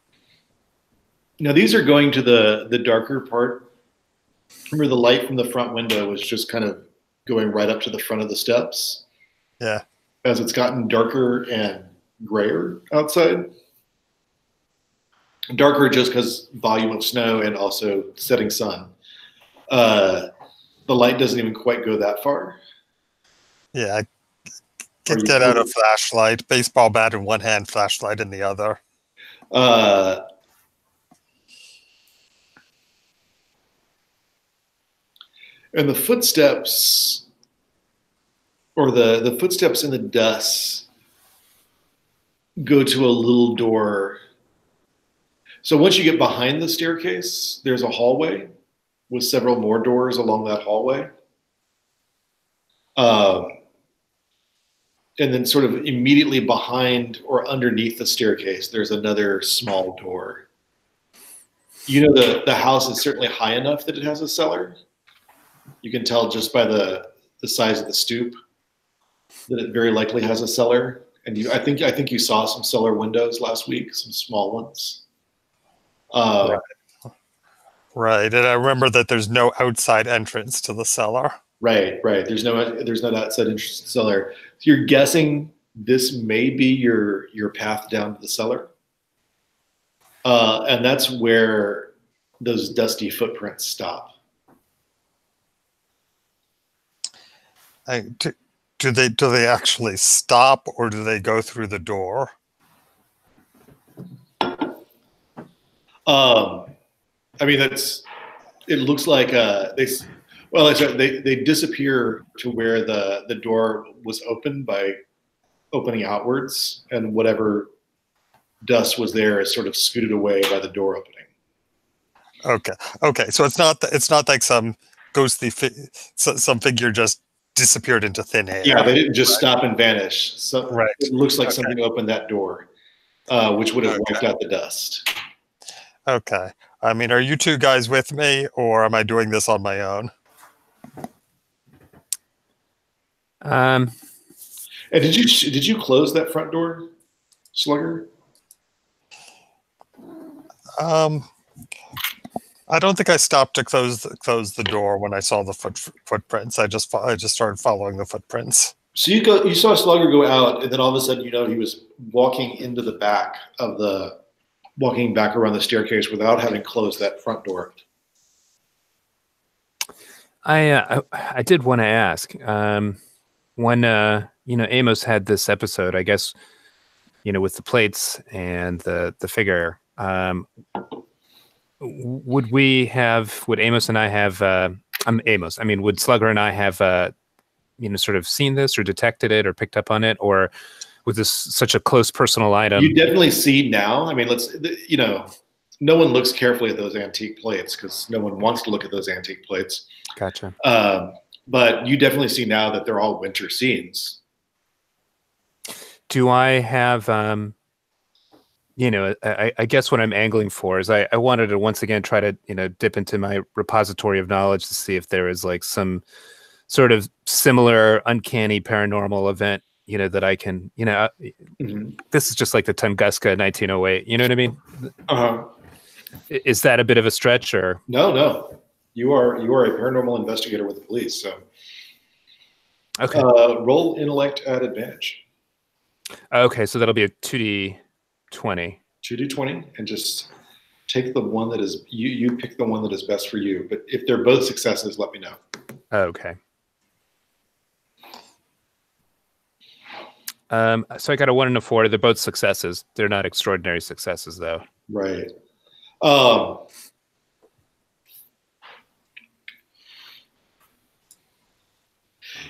Now these are going to the darker part. Remember, the light from the front window was just kind of going right up to the front of the steps. Yeah. As it's gotten darker and grayer outside. Darker just because volume of snow and also setting sun. The light doesn't even quite go that far. Yeah. Get out a flashlight, baseball bat in one hand, flashlight in the other. And the footsteps, or the footsteps in the dust, go to a little door. So once you get behind the staircase, there's a hallway with several more doors along that hallway. And then sort of immediately behind or underneath the staircase, there's another small door. You know, the house is certainly high enough that it has a cellar. You can tell just by the size of the stoop that it very likely has a cellar. And I think you saw some cellar windows last week, some small ones. Right. And I remember that there's no outside entrance to the cellar. Right. There's no outside entrance to the cellar. So you're guessing this may be your path down to the cellar. And that's where those dusty footprints stop. Do they actually stop, or do they go through the door? I mean, it looks like they disappear to where the door was opened by opening outwards, and whatever dust was there is sort of scooted away by the door opening. Okay. So it's not like some ghostly some figure just disappeared into thin air. Yeah, they didn't just stop and vanish. So right. It looks like something opened that door, which would have wiped out the dust. Okay. I mean, are you two guys with me, or am I doing this on my own? And did you close that front door, Slugger? I don't think I stopped to close the door when I saw the footprints. I just started following the footprints. So you saw Slugger go out, and then all of a sudden, he was walking into the back of walking back around the staircase without having closed that front door. I did want to ask, when Amos had this episode, I guess, with the plates and the figure, would Amos and I have, I'm Amos, I mean, would Slugger and I have, sort of seen this or detected it or picked up on it, or was this such a close personal item? You definitely see now. I mean, no one looks carefully at those antique plates because no one wants to look at those antique plates. Gotcha. But you definitely see now that they're all winter scenes. Do I have, I guess what I'm angling for is I wanted to once again try to, dip into my repository of knowledge to see if there is like some sort of similar uncanny paranormal event, that I can, this is just like the Tunguska 1908, you know what I mean? Uh-huh. Is that a bit of a stretch, or? No. You are a paranormal investigator with the police, so. Okay. Roll intellect at advantage. Okay, so that'll be a 2d20. 2d20, and just take the one that is, you pick the one that is best for you. But if they're both successes, let me know. Okay. So I got a 1 and a 4. They're both successes. They're not extraordinary successes, though. Right.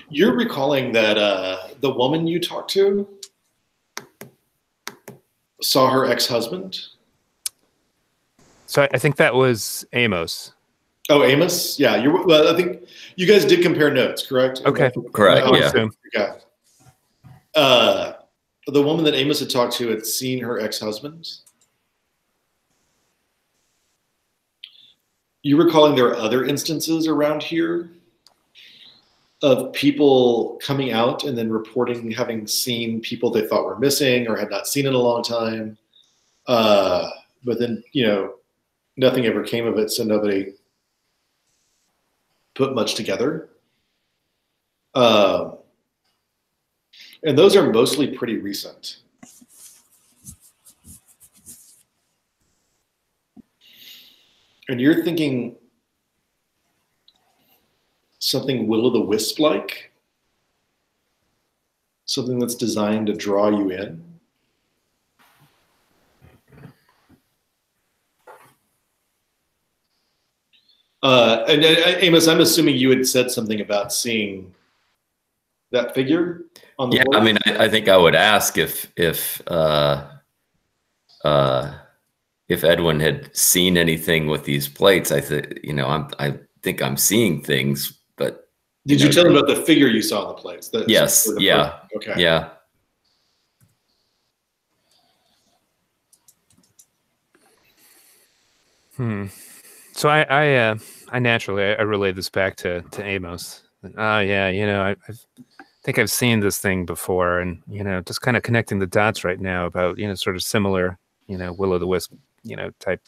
You're recalling that the woman you talked to saw her ex-husband? So I think that was Amos. Oh, Amos? Yeah. Well, I think you guys did compare notes, correct? Okay. Correct, yeah. Yeah. The woman that Amos had talked to had seen her ex-husband. You recalling there are other instances around here of people coming out and then reporting having seen people they thought were missing or had not seen in a long time. But then, nothing ever came of it, so nobody put much together. And those are mostly pretty recent. And you're thinking something will-o'-the-wisp like? Something that's designed to draw you in? And Amos, I'm assuming you had said something about seeing that figure on the board? I mean, I think I would ask if Edwin had seen anything with these plates. I think I'm seeing things, but did you tell him about the figure you saw on the plates? Yes. Yeah. Okay. Yeah. So I naturally relay this back to Amos. I think I've seen this thing before, and just kind of connecting the dots right now about sort of similar will-o'-the-wisp type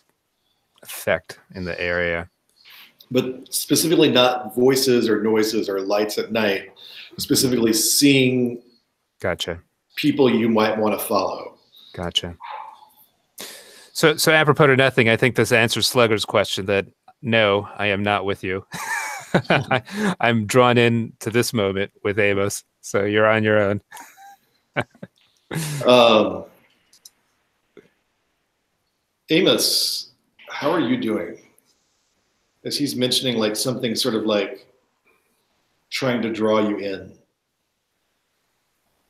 effect in the area. But specifically not voices or noises or lights at night, specifically seeing Gotcha. people you might want to follow. Gotcha. So apropos to nothing, I think this answers Slugger's question that no, I am not with you. I'm drawn in to this moment with Amos, so you're on your own. Amos, how are you doing? As he's mentioning like something sort of like trying to draw you in.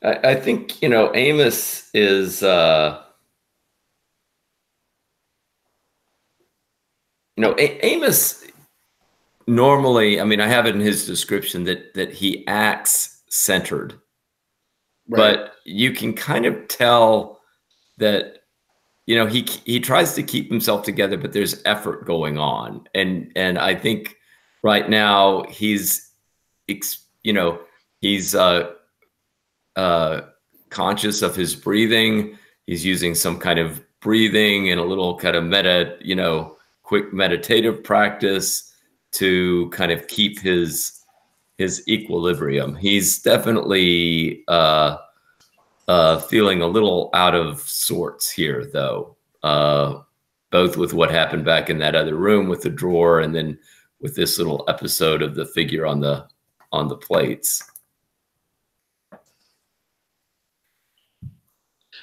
I think, Amos is, Amos normally, I mean, I have it in his description that he acts centered, Right. but you can kind of tell that, he tries to keep himself together, but there's effort going on. And I think right now he's conscious of his breathing. He's using some kind of breathing and a little kind of quick meditative practice to kind of keep his his equilibrium. He's definitely feeling a little out of sorts here, though. Both with what happened back in that other room with the drawer, and then with this little episode of the figure on the plates.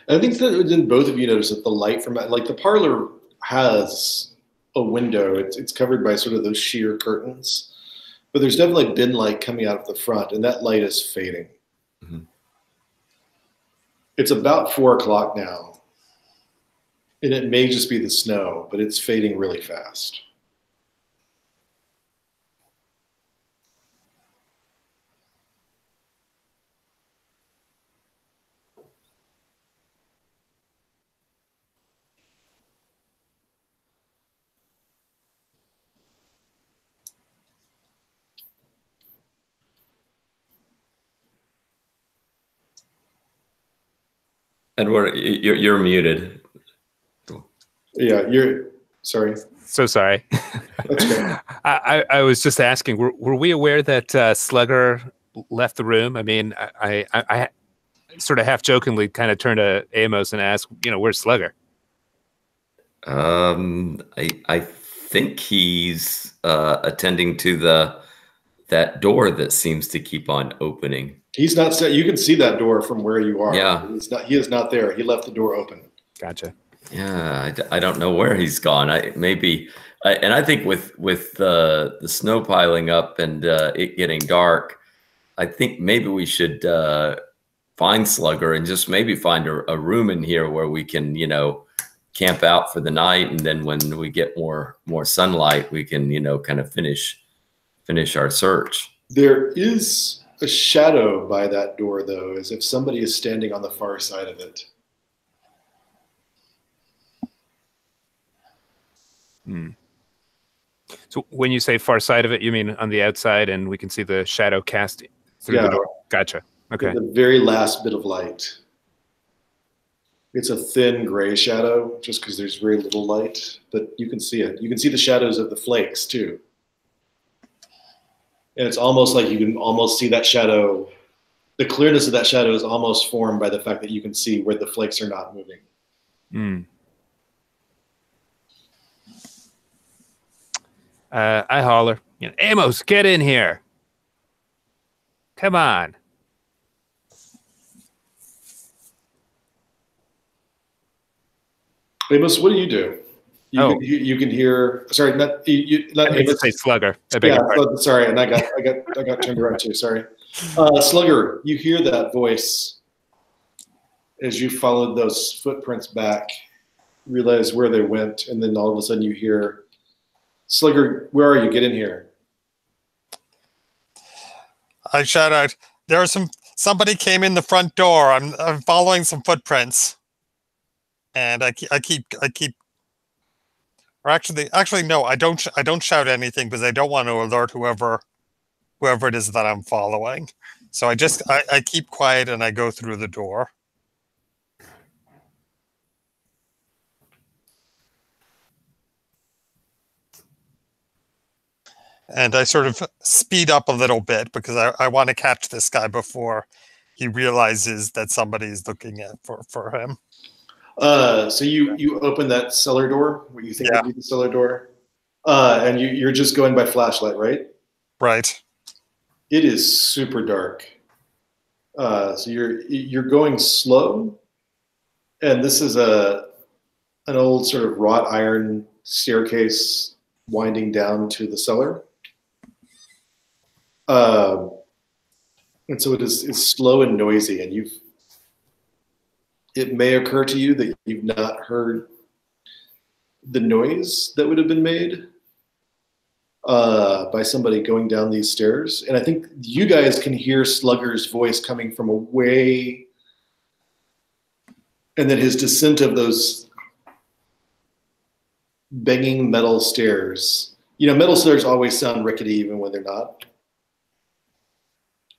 I think that then both of you notice that the light from like the parlor has a window. It's covered by sort of those sheer curtains, but there's definitely bin light coming out of the front, and that light is fading. Mm-hmm. It's about 4 o'clock now, and it may just be the snow, but it's fading really fast. Edward, you're muted. Yeah, you're sorry. So sorry. That's good. I was just asking, were we aware that Slugger left the room? I mean, I sort of half jokingly kind of turned to Amos and asked, where's Slugger? I think he's attending to that door that seems to keep on opening. He's not set. You can see that door from where you are. Yeah. He is not there. He left the door open. Gotcha. Yeah, I don't know where he's gone. And I think with the snow piling up and it getting dark, I think maybe we should find Slugger and just maybe find a room in here where we can, camp out for the night, and then when we get more sunlight, we can, kind of finish our search. There is a shadow by that door, though, as if somebody is standing on the far side of it. Hmm. So when you say far side of it, you mean on the outside, and we can see the shadow cast through the door? Gotcha. Okay. The very last bit of light. It's a thin gray shadow, just because there's very little light, but you can see it. You can see the shadows of the flakes, too. And it's almost like you can almost see that shadow. The clearness of that shadow is almost formed by the fact that you can see where the flakes are not moving. Hmm. I holler, Amos, get in here. Come on. Amos, what do you do? You can hear. Sorry, not Amos. Say Slugger. I beg your pardon. Sorry, and I got turned around too. Sorry, Slugger. You hear that voice as you followed those footprints back, realize where they went, and then all of a sudden you hear, Slugger, where are you? Get in here. I shout out, somebody came in the front door. I'm following some footprints. And I keep, or actually, no, I don't shout anything because I don't want to alert whoever it is that I'm following. So I keep quiet and I go through the door. And I sort of speed up a little bit because I want to catch this guy before he realizes that somebody's looking for him. So you open that cellar door, what you think would be the cellar door, and you're just going by flashlight, right? Right. It is super dark. So you're going slow, and this is an old sort of wrought iron staircase winding down to the cellar. And so it's slow and noisy, and it may occur to you that you've not heard the noise that would have been made by somebody going down these stairs. And I think you guys can hear Slugger's voice coming from away, and then his descent of those banging metal stairs. Metal stairs always sound rickety even when they're not.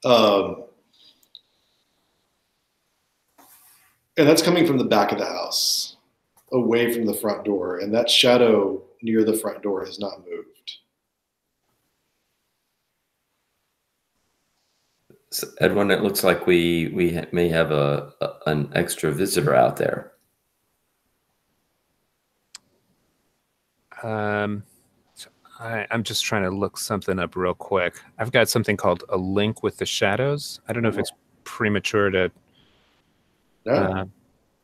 And that's coming from the back of the house, away from the front door. And that shadow near the front door has not moved. So Edwin, it looks like we may have an extra visitor out there. I'm just trying to look something up real quick. I've got something called A Link with the Shadows. I don't know if it's premature to... No,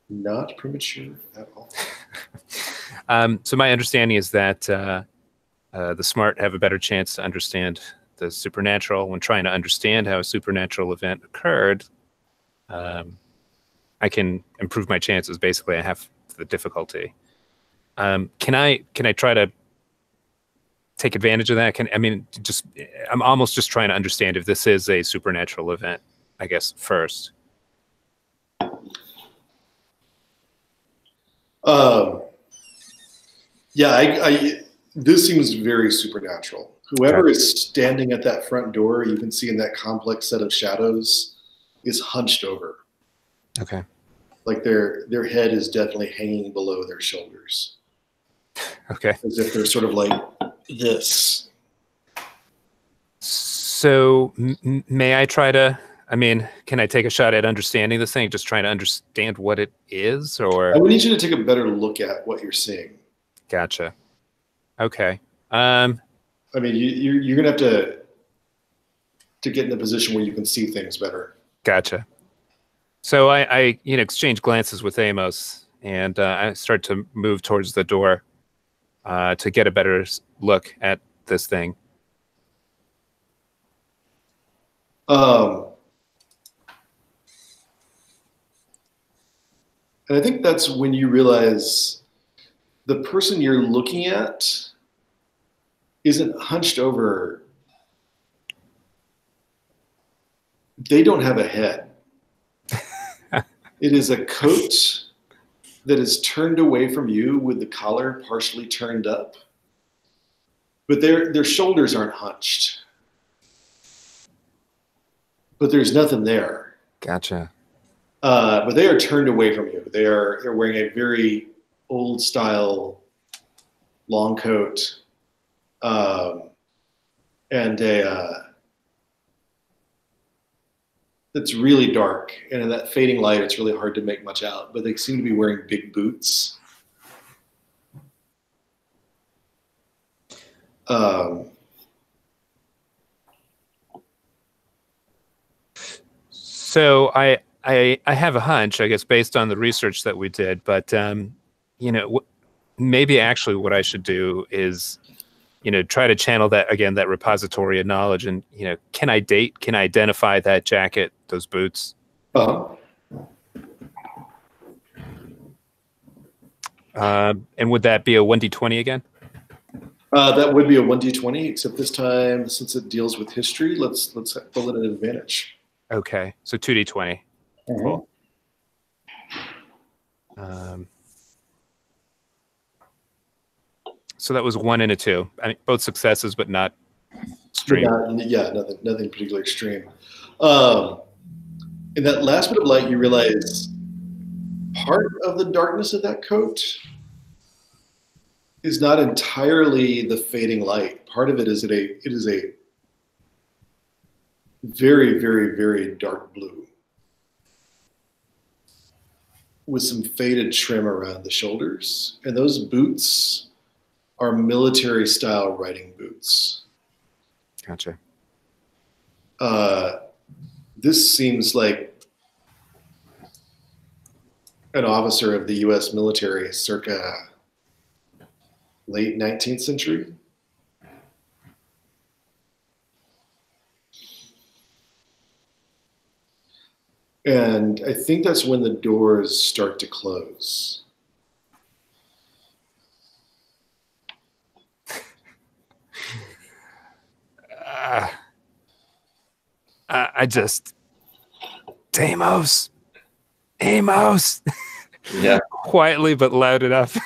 not premature at all. So my understanding is that the smart have a better chance to understand the supernatural. When trying to understand how a supernatural event occurred, I can improve my chances. Basically, I have the difficulty. Can I try to take advantage of that? I'm almost just trying to understand if this is a supernatural event, I guess, first. Yeah, this seems very supernatural. Whoever is standing at that front door, you can see in that complex set of shadows, is hunched over. Okay. Like their head is definitely hanging below their shoulders. Okay. As if they're sort of like this. So may I try to, can I take a shot at understanding this thing? Just trying to understand what it is, or? I would need you to take a better look at what you're seeing. Gotcha. Okay. You're gonna have to get in a position where you can see things better. Gotcha. So I exchange glances with Amos, and I start to move towards the door to get a better look at this thing. And I think that's when you realize the person you're looking at isn't hunched over. They don't have a head. It is a coat that is turned away from you with the collar partially turned up. But their shoulders aren't hunched. But there's nothing there. Gotcha. But they are turned away from you. They're wearing a very old style long coat, and it's really dark. And in that fading light, it's really hard to make much out. But they seem to be wearing big boots. So I have a hunch, I guess, based on the research that we did, but maybe actually what I should do is, try to channel that again, that repository of knowledge, and can I identify that jacket, those boots? And would that be a 1d20 again? That would be a 1d20, except this time, since it deals with history, let's pull it at advantage. Okay, so 2d20. Cool. So that was 1 and a 2. Both successes, but not extreme. Nothing particularly extreme. In that last bit of light, you realize part of the darkness of that coat is not entirely the fading light. Part of it is it is a very, very, very dark blue with some faded trim around the shoulders. And those boots are military style riding boots. Gotcha. This seems like an officer of the U.S. military circa late 19th century. And I think that's when the doors start to close. I just, Amos. Yeah. Quietly, but loud enough.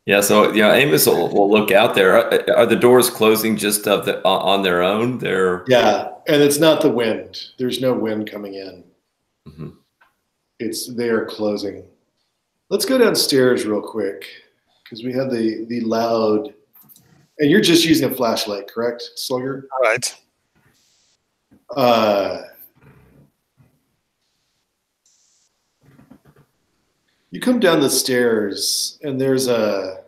Yeah. So, Amos will look out there. Are the doors closing just on their own? Yeah. And it's not the wind. There's no wind coming in. Mm-hmm. They are closing. Let's go downstairs real quick, because we have the loud, and you're just using a flashlight, correct, Slugger? All right. You come down the stairs, and there's a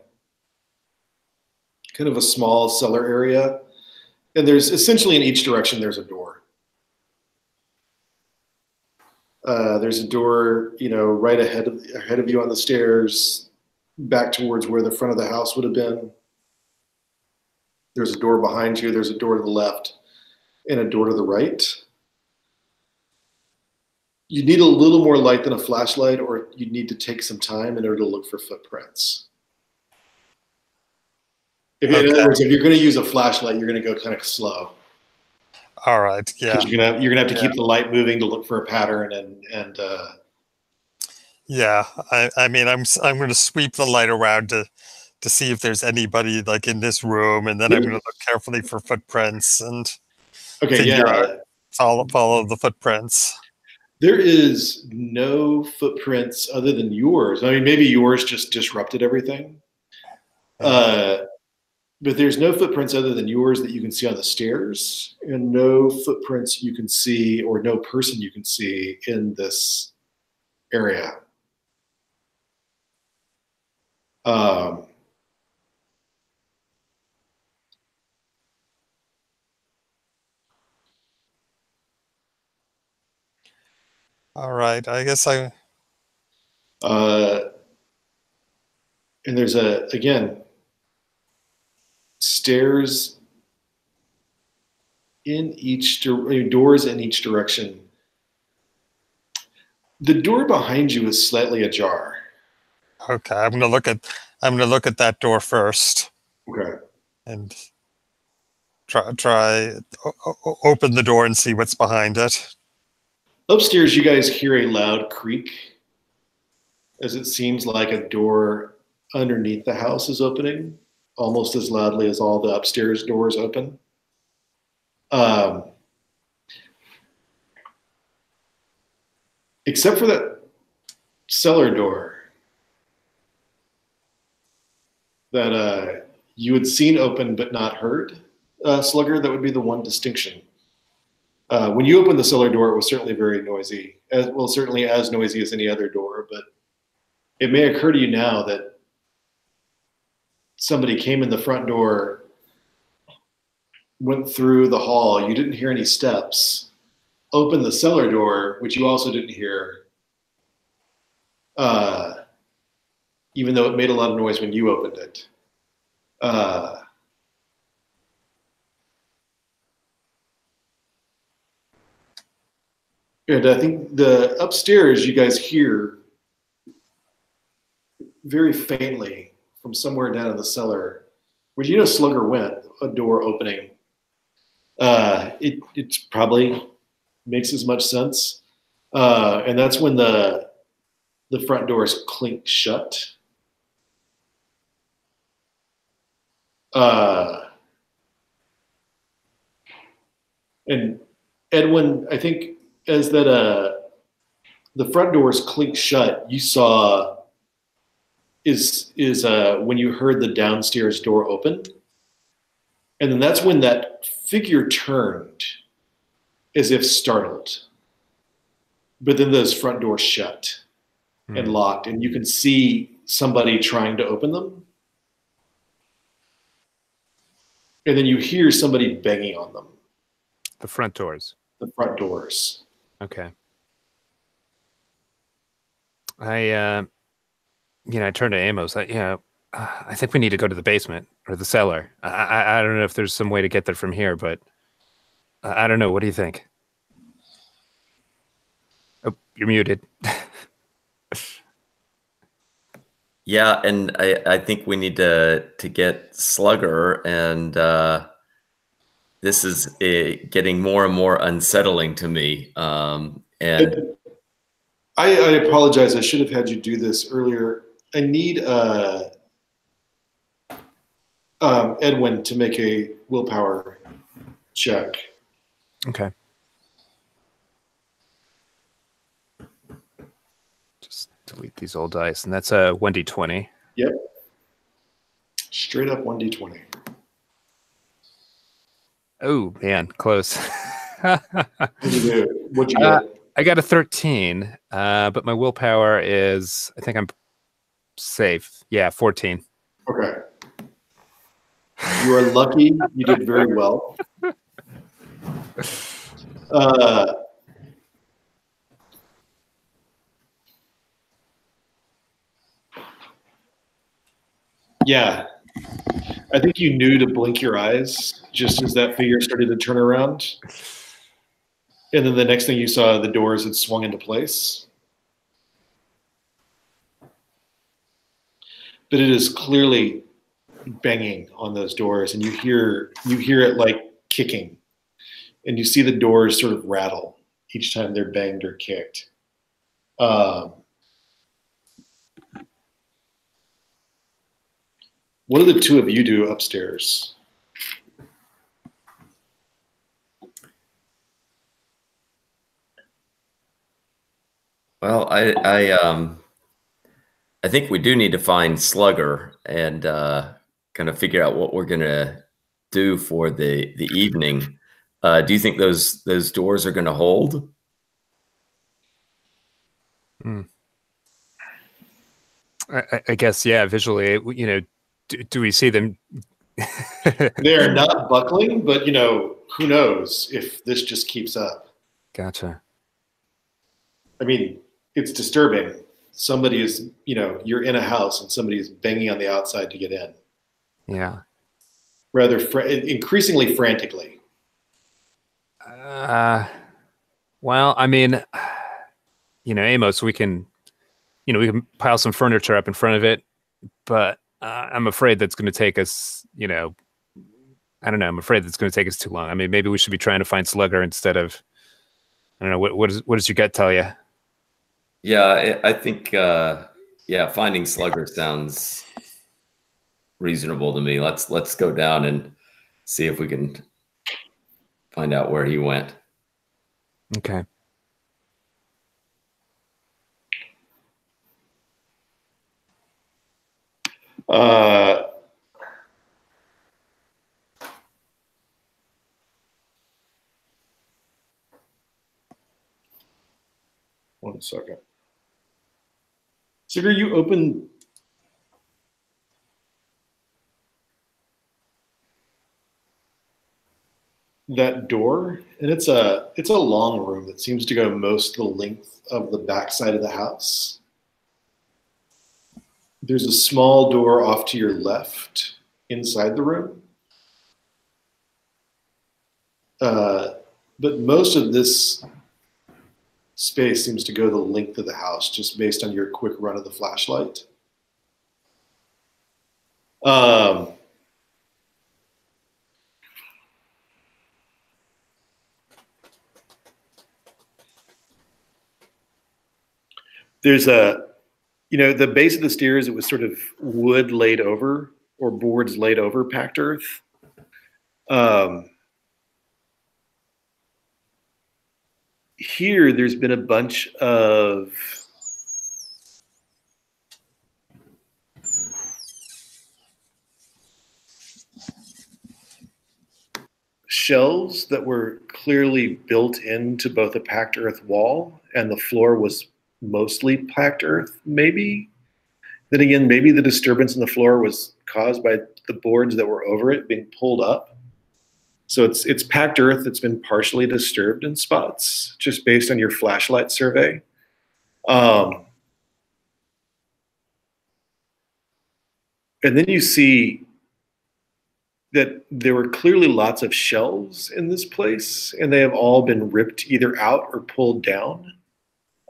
kind of a small cellar area, and there's essentially in each direction there's a door. There's a door, right ahead of you on the stairs, back towards where the front of the house would have been. There's a door behind you. There's a door to the left, and a door to the right. You need a little more light than a flashlight, or you need to take some time in order to look for footprints. In other words, if you're going to use a flashlight, you're going to go kind of slow. All right. Yeah. Because you're gonna have to keep the light moving to look for a pattern and. Yeah, I mean, I'm going to sweep the light around to see if there's anybody like in this room, and then I'm going to look carefully for footprints and follow the footprints. There is no footprints other than yours. I mean, maybe yours just disrupted everything. But there's no footprints other than yours that you can see on the stairs, and no footprints you can see, or no person you can see in this area. All right, I guess I. And there's again. Stairs in each doors in each direction. The door behind you is slightly ajar. Okay, I'm gonna look at that door first. Okay. And try open the door and see what's behind it. Upstairs, you guys hear a loud creak as it seems like a door underneath the house is opening, almost as loudly as all the upstairs doors open. Except for that cellar door that you had seen open but not heard, Slugger. That would be the one distinction. When you opened the cellar door, it was certainly very noisy, certainly as noisy as any other door, but it may occur to you now that somebody came in the front door, went through the hall, you didn't hear any steps, opened the cellar door, which you also didn't hear, even though it made a lot of noise when you opened it. And I think the upstairs you guys hear very faintly from somewhere down in the cellar, where Slugger went, a door opening. It probably makes as much sense. And that's when the front doors clink shut. And Edwin, I think as that the front doors clink shut, you saw is when you heard the downstairs door open. And then that's when that figure turned as if startled. But then those front doors shut and locked, and you can see somebody trying to open them. And then you hear somebody banging on them. The front doors. The front doors. Okay. I turned to Amos. I think we need to go to the basement or the cellar. I don't know if there's some way to get there from here, but I don't know. What do you think? Oh, you're muted. Yeah, and I think we need to get Slugger, and this is getting more and more unsettling to me. And I apologize. I should have had you do this earlier. I need Edwin to make a willpower check. Okay. Just delete these old dice, and that's a 1d20. Yep. Straight up 1d20. Oh man, close. What'd you do? What'd you get? I got a 13, but my willpower is, I think I'm safe. Yeah, 14. Okay. You are lucky. You did very well. Yeah. I think you knew to blink your eyes just as that figure started to turn around. And then the next thing you saw, the doors had swung into place. But it is clearly banging on those doors, and you hear it like kicking, and you see the doors sort of rattle each time they're banged or kicked. What do the two of you do upstairs? Well, I think we do need to find Slugger and kind of figure out what we're gonna do for the evening. Do you think those doors are gonna hold? I guess, yeah, visually, you know, do we see them? They are not buckling, but, you know, who knows if this just keeps up. Gotcha. I mean, it's disturbing. Somebody is, you know, you're in a house and somebody is banging on the outside to get in. Yeah. Rather increasingly frantically. Well, I mean, you know, Amos, we can pile some furniture up in front of it, but I'm afraid that's going to take us, you know, I don't know. I'm afraid that's going to take us too long. I mean, maybe we should be trying to find Slugger instead of, I don't know, what does your gut tell you? Yeah, I think, finding Slugger sounds reasonable to me. Let's go down and see if we can find out where he went. Okay. One second. Sigurd, you open that door, and it's a long room that seems to go most the length of the backside of the house. There's a small door off to your left inside the room. But most of this space seems to go the length of the house, just based on your quick run of the flashlight. There's the base of the stairs, it was sort of wood laid over or boards laid over packed earth. Here, there's been a bunch of shelves that were clearly built into both a packed earth wall, and the floor was mostly packed earth, maybe. Then again, maybe the disturbance in the floor was caused by the boards that were over it being pulled up. So it's packed earth that's been partially disturbed in spots, just based on your flashlight survey. And then you see that there were clearly lots of shelves in this place, and they have all been ripped either out or pulled down.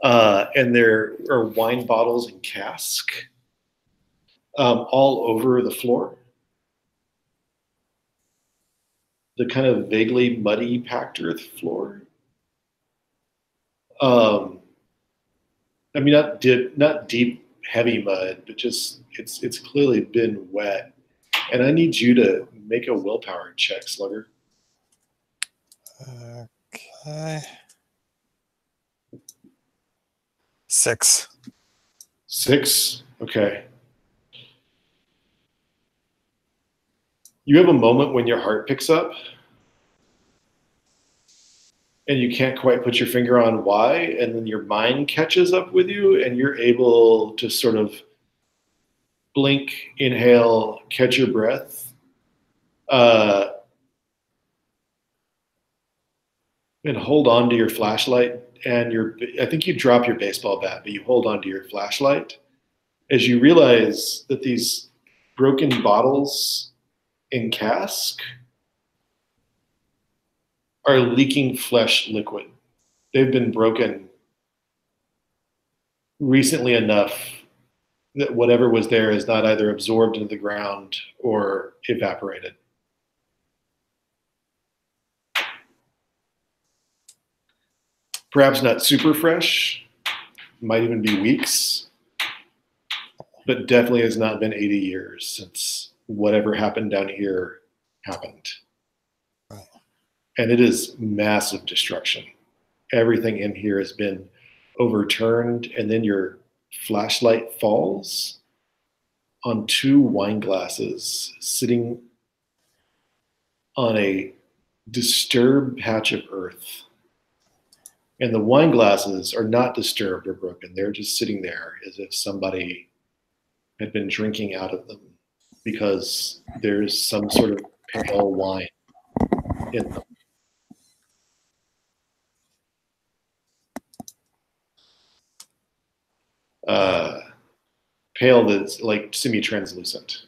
And there are wine bottles and casks all over the floor. The kind of vaguely muddy packed earth floor. I mean, not deep, heavy mud, but just it's clearly been wet. And I need you to make a willpower check, Slugger. Okay. 6. 6? Okay. You have a moment when your heart picks up. and you can't quite put your finger on why, and then your mind catches up with you, and you're able to sort of blink, inhale, catch your breath, and hold on to your flashlight. And I think you drop your baseball bat, but you hold on to your flashlight as you realize that these broken bottles in cask are leaking flesh liquid. They've been broken recently enough that whatever was there is not either absorbed into the ground or evaporated. Perhaps not super fresh, might even be weeks, but definitely has not been 80 years since whatever happened down here happened. Right. And it is massive destruction. Everything in here has been overturned, and then your flashlight falls on 2 wine glasses sitting on a disturbed patch of earth. And the wine glasses are not disturbed or broken. They're just sitting there as if somebody had been drinking out of them because there's some sort of pale wine in them. Pale that's like semi-translucent.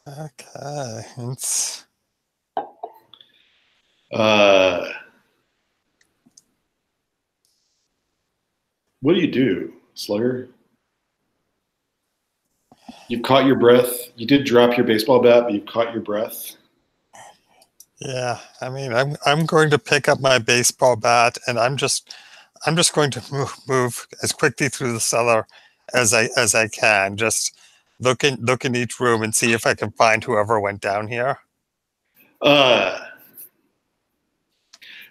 Okay. It's what do, Slugger? You've caught your breath. You did drop your baseball bat, but you've caught your breath. Yeah, I mean, I'm going to pick up my baseball bat, and I'm just going to move as quickly through the cellar as I can. Just look in each room and see if I can find whoever went down here.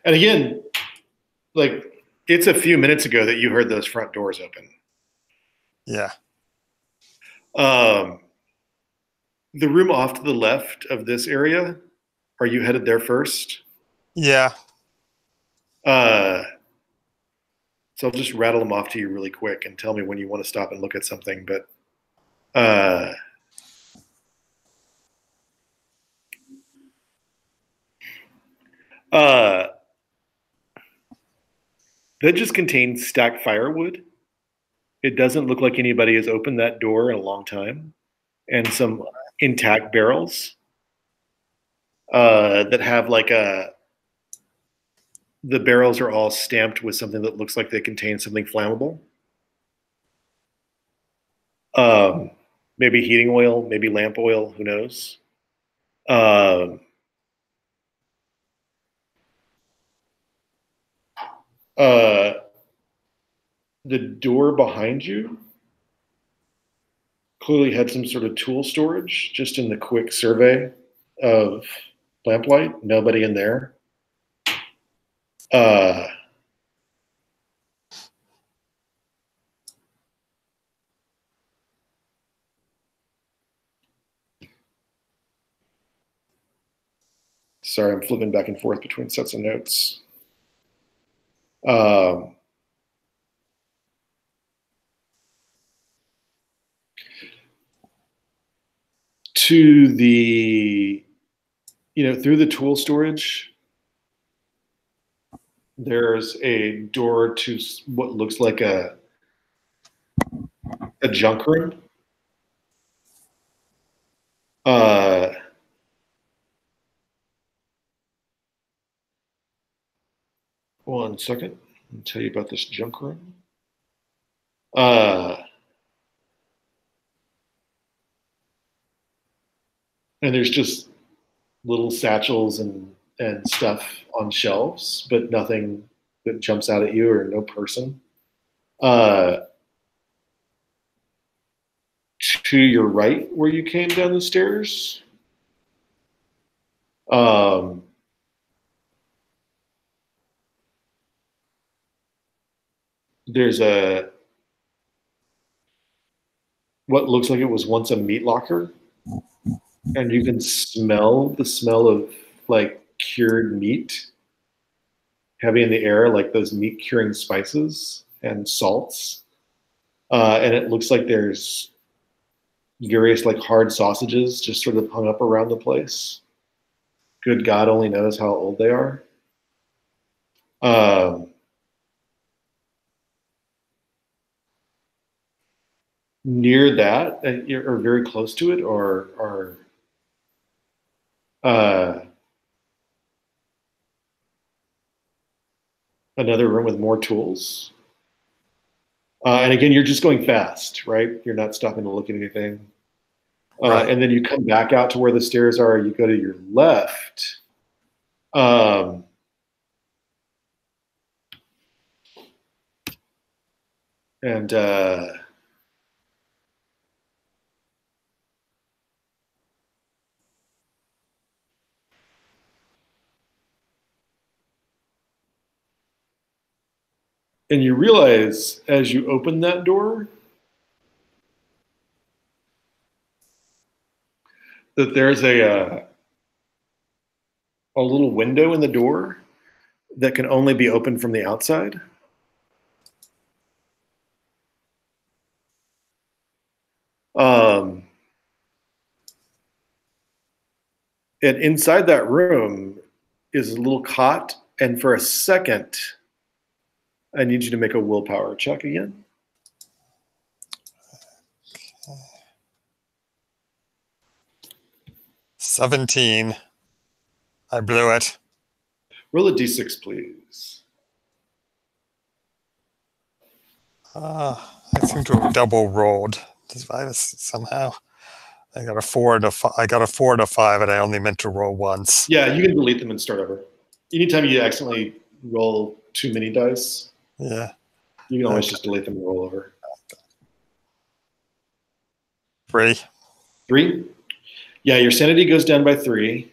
And again, like, it's a few minutes ago that you heard those front doors open. Yeah. The room off to the left of this area, are you headed there first? Yeah. So I'll just rattle them off to you really quick and tell me when you want to stop and look at something. But that just contains stacked firewood. It doesn't look like anybody has opened that door in a long time. And some intact barrels that have like the barrels are all stamped with something that looks like they contain something flammable. Maybe heating oil, maybe lamp oil, who knows? The door behind you clearly had some sort of tool storage, just in the quick survey of lamplight. Nobody in there. Sorry, I'm flipping back and forth between sets of notes. To the, through the tool storage, there's a door to what looks like a junk room. One second, I'll tell you about this junk room. And there's just little satchels and stuff on shelves, but nothing that jumps out at you, or no person. To your right, where you came down the stairs, there's what looks like it was once a meat locker. and you can smell the smell of like cured meat heavy in the air, like those meat curing spices and salts. And it looks like there's various like hard sausages just sort of hung up around the place. Good God only knows how old they are. Near that, or very close to it, or another room with more tools. And again, you're just going fast, right? You're not stopping to look at anything. Right. And then you come back out to where the stairs are. You go to your left. And you realize as you open that door that there's a little window in the door that can only be opened from the outside. And inside that room is a little cot, and for a second, I need you to make a willpower check again. 17. I blew it. Roll a d6, please. I seem to have double rolled somehow. I got a 4 and a 5. I got a 4 and a 5, and I only meant to roll once. Yeah, you can delete them and start over. Anytime you accidentally roll too many dice, Yeah. you can always just delete them and roll over. 3. 3? Yeah, your sanity goes down by 3.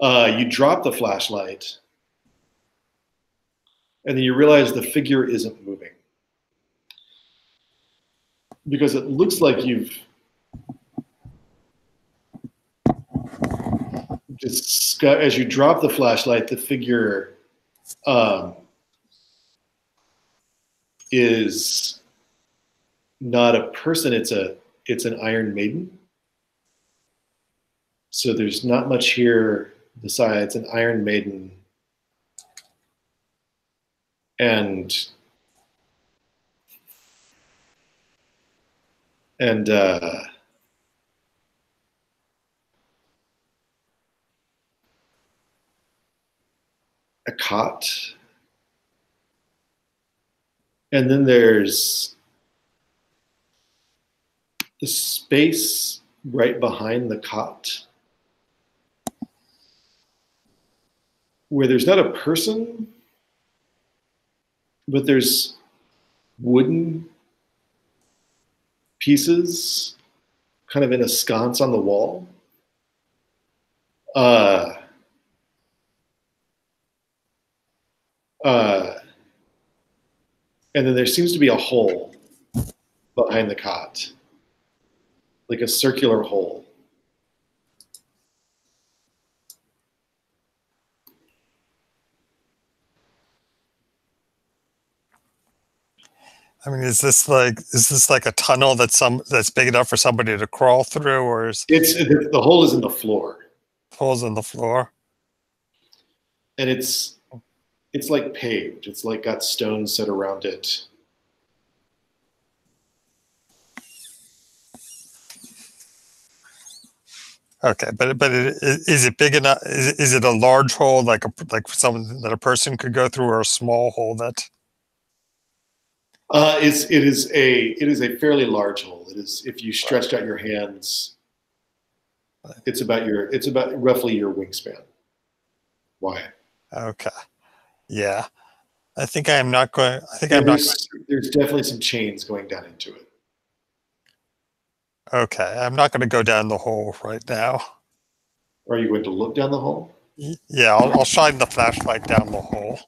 You drop the flashlight, and then you realize the figure isn't moving. Because it looks like you've just, as you drop the flashlight, the figure is not a person, it's an Iron Maiden. So there's not much here besides an Iron Maiden and a cot. And then there's the space right behind the cot where there's not a person, but there's wooden pieces kind of in a sconce on the wall. And then there seems to be a hole behind the cot, like a circular hole. I mean, is this like a tunnel that's big enough for somebody to crawl through, or is the hole is in the floor, holes in the floor? and it's like paved. It's like got stones set around it. Okay, but is it big enough? Is it a large hole like something that a person could go through, or a small hole that? It is a fairly large hole. It is, if you stretched out your hands, it's about roughly your wingspan wide. Okay, yeah. I think I'm not going. I think I'm not. There's definitely some chains going down into it. Okay, I'm not going to go down the hole right now. Are you going to look down the hole? Yeah, I'll shine the flashlight down the hole.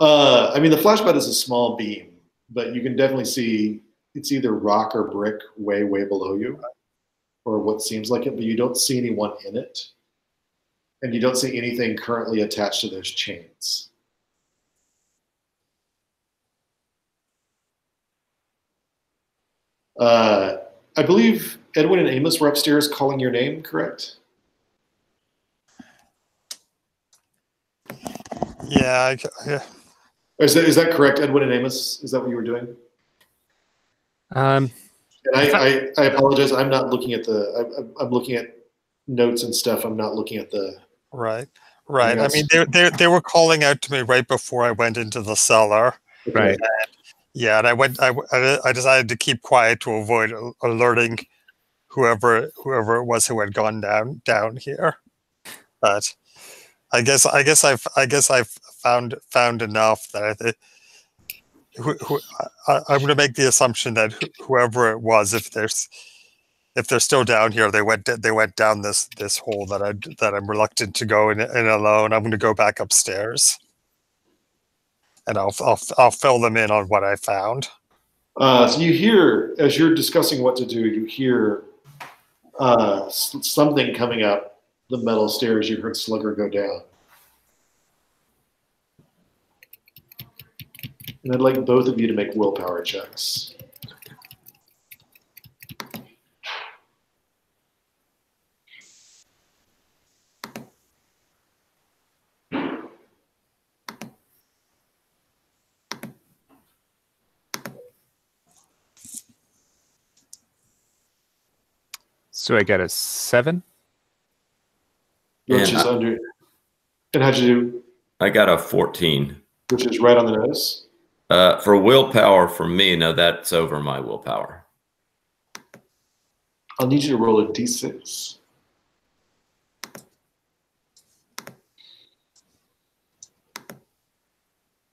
I mean, the flashlight is a small beam, but you can definitely see it's either rock or brick way below you, or what seems like it, but you don't see anyone in it. And you don't see anything currently attached to those chains. I believe Edwin and Amos were upstairs calling your name, correct? Yeah. Is that correct, Edwin and Amos? Is that what you were doing? And I apologize. I'm not looking at I'm looking at notes and stuff. I'm not looking at the. Right. I mean, they were calling out to me right before I went into the cellar. Right. And I decided to keep quiet to avoid alerting whoever it was who had gone down here. But I guess I've found enough that I'm going to make the assumption that whoever it was, if they're still down here, they went down this hole that I'm reluctant to go in alone. I'm going to go back upstairs, and I'll fill them in on what I found. So you hear, as you're discussing what to do, you hear something coming up the metal stairs. You heard Slugger go down. And I'd like both of you to make willpower checks. So I got a 7. Which is under. And how'd you do? I got a 14. Which is right on the nose. For willpower, for me, no, that's over my willpower. I'll need you to roll a d6.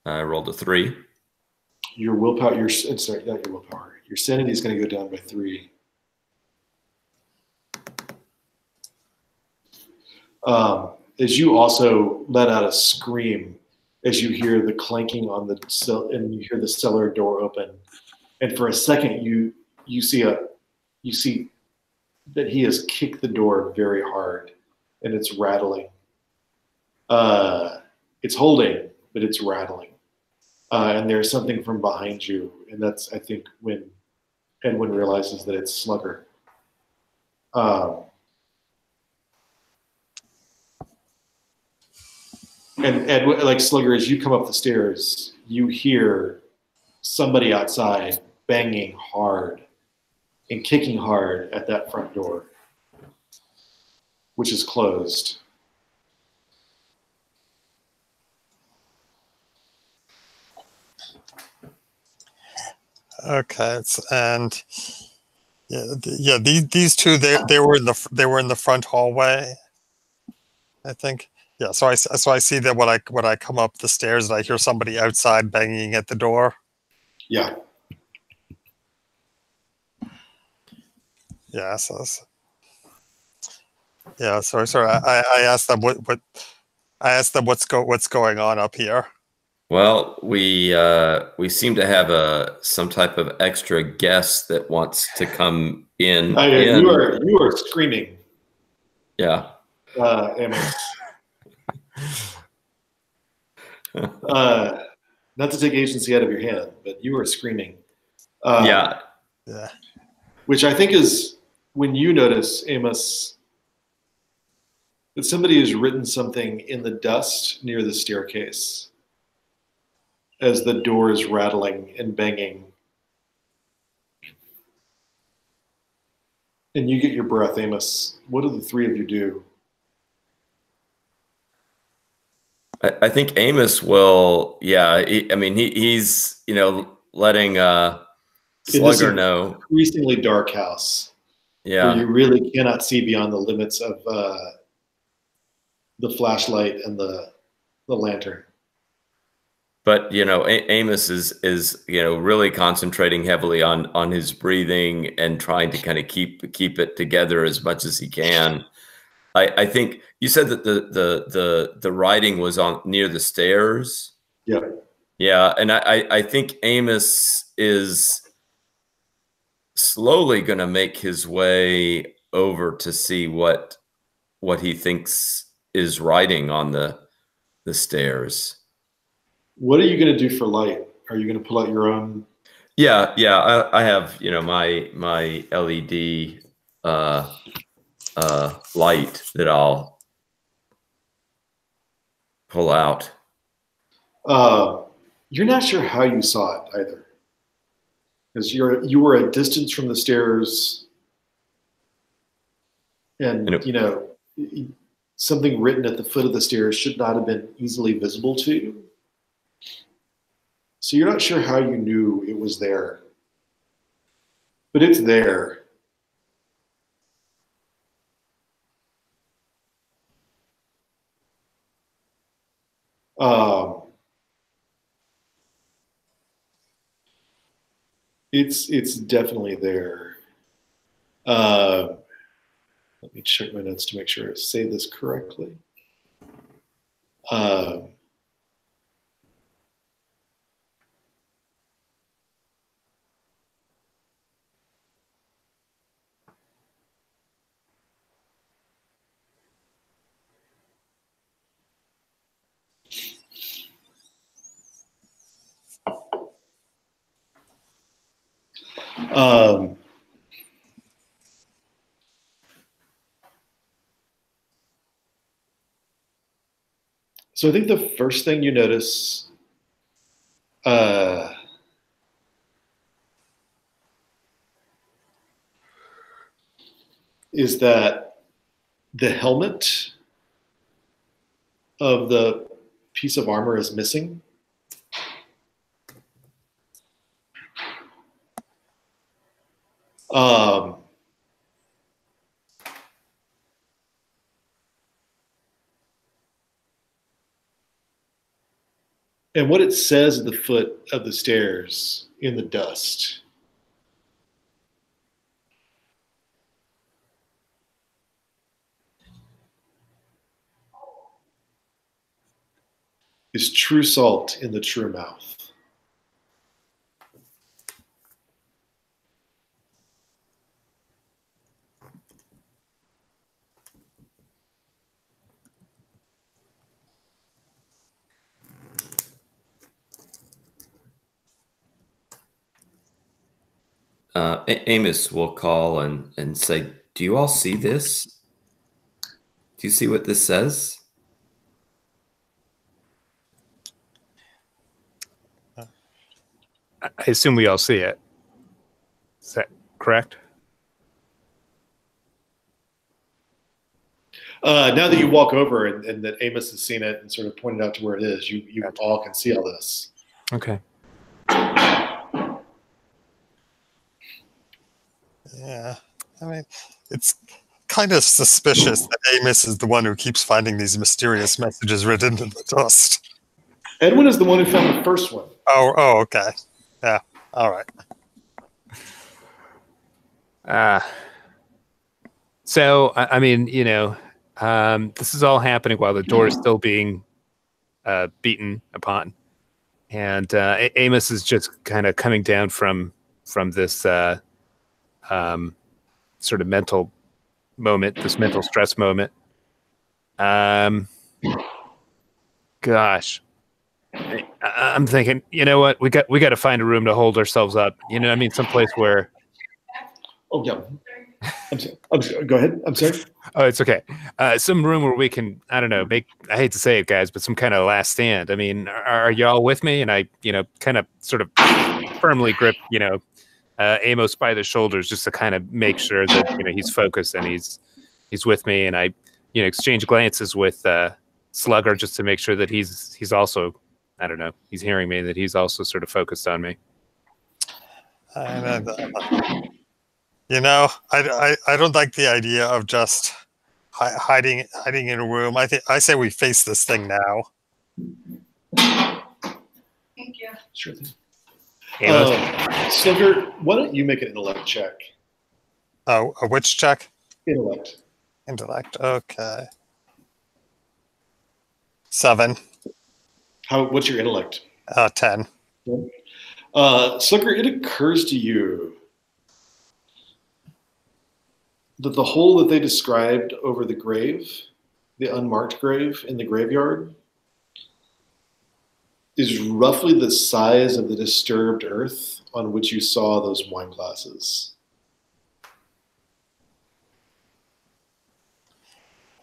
I rolled a 3. Your willpower, sorry, not your willpower. Your sanity is going to go down by 3. As you also let out a scream as you hear the clanking on the cell, and you hear the cellar door open, and for a second you see that he has kicked the door very hard, and it's rattling. It's holding, but it's rattling, and there's something from behind you, and that's, I think, when Edwin realizes that it's Slugger. And Edwin, like Slugger, as you come up the stairs, you hear somebody outside banging hard and kicking hard at that front door, which is closed. Okay, and these two they were in the front hallway, I think. Yeah, so I see that when I come up the stairs and I hear somebody outside banging at the door. Yeah. Yeah. So I asked them what's going on up here. Well, we seem to have some type of extra guest that wants to come in. You are screaming. Yeah. Amos. Not to take agency out of your hand, but you are screaming. Yeah. Which I think is when you notice, Amos, that somebody has written something in the dust near the staircase as the door is rattling and banging. And you get your breath, Amos. What do the three of you do? I think Amos will, he's, letting Slugger know. Increasingly dark house. Yeah. Where you really cannot see beyond the limits of the flashlight and the lantern. But, Amos is really concentrating heavily on his breathing and trying to kind of keep it together as much as he can. I think you said that the writing was on near the stairs. Yeah. Yeah, and I think Amos is slowly going to make his way over to see what he thinks is writing on the stairs. What are you going to do for light? Are you going to pull out your own? Yeah. I have, my LED light that I'll pull out. You're not sure how you saw it either, because you were a distance from the stairs, and something written at the foot of the stairs should not have been easily visible to you. So you're not sure how you knew it was there, but it's there. It's definitely there. Let me check my notes to make sure I say this correctly. So I think the first thing you notice is that the helmet of the piece of armor is missing. And what it says at the foot of the stairs in the dust is true salt in the true mouth. Amos will call and say, "Do you all see this? Do you see what this says?" I assume we all see it. Is that correct? Now that you walk over and that Amos has seen it and sort of pointed out to where it is, you Gotcha. all can see all this. Okay. Yeah, I mean, it's kind of suspicious that Amos is the one who keeps finding these mysterious messages written in the dust. Edwin is the one who found the first one. Oh, okay. Yeah, all right. So, I mean, this is all happening while the door is still being beaten upon. And Amos is just kind of coming down from this sort of mental moment, this mental stress moment. Gosh, I'm thinking, you know what? We got to find a room to hold ourselves up. I mean, someplace where. Oh yeah, I'm sorry. Go ahead. I'm sorry. Oh, it's okay. Some room where we can, I don't know, make. I hate to say it, guys, but some kind of last stand. I mean, are y'all with me? And I, kind of, sort of, firmly grip, Amos by the shoulders just to kind of make sure that he's focused and he's with me, and I exchange glances with Slugger just to make sure that he's also, I don't know, he's hearing me, that he's also sort of focused on me. I don't like the idea of just hiding in a room. I say we face this thing now. Thank you. Sure thing. Amos? Slugger, why don't you make an intellect check? Oh, a which check? Intellect. Intellect. Okay. 7. What's your intellect? 10. Slugger, it occurs to you that the hole that they described over the grave, the unmarked grave in the graveyard, is roughly the size of the disturbed earth on which you saw those wine glasses.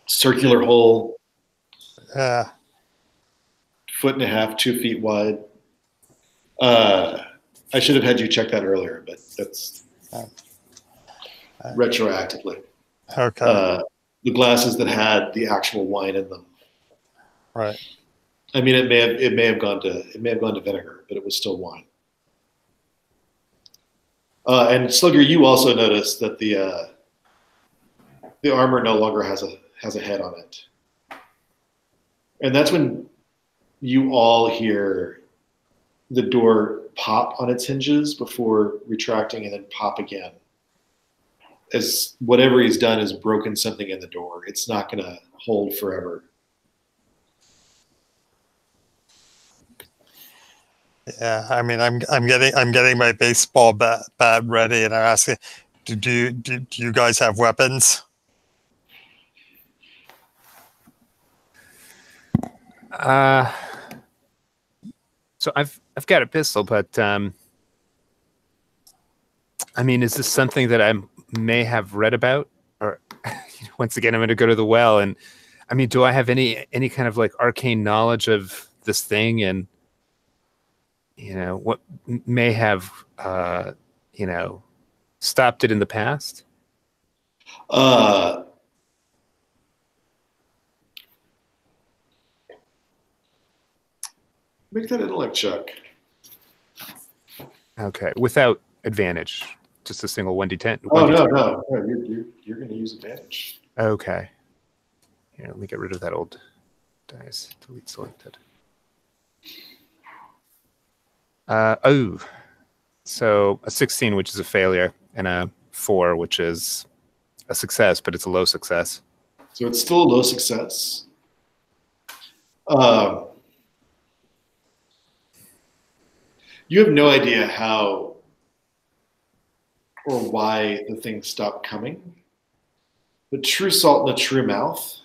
Circular hole, Yeah. 1.5 feet, 2 feet wide. I should have had you check that earlier, but that's retroactively. Okay. The glasses that had the actual wine in them. Right. I mean, it may have gone to vinegar, but it was still wine. And Slugger, you also noticed that the armor no longer has a head on it, and that's when you all hear the door pop on its hinges before retracting and then pop again. As whatever he's done has broken something in the door. It's not going to hold forever. Yeah. I mean, I'm getting my baseball bat ready, and I'm asking, do you guys have weapons? So I've got a pistol, but I mean, is this something that I may have read about? Or once again, I'm going to go to the well, and I mean, do I have any kind of like arcane knowledge of this thing, and what may have stopped it in the past? Make that intellect check. Okay, without advantage, just a single 1d10. Oh no! You're going to use advantage. Okay. Here, let me get rid of that old dice. Delete selected. So a 16, which is a failure, and a 4, which is a success, but it's a low success. So it's still a low success. You have no idea how or why the thing stopped coming. The true salt in the true mouth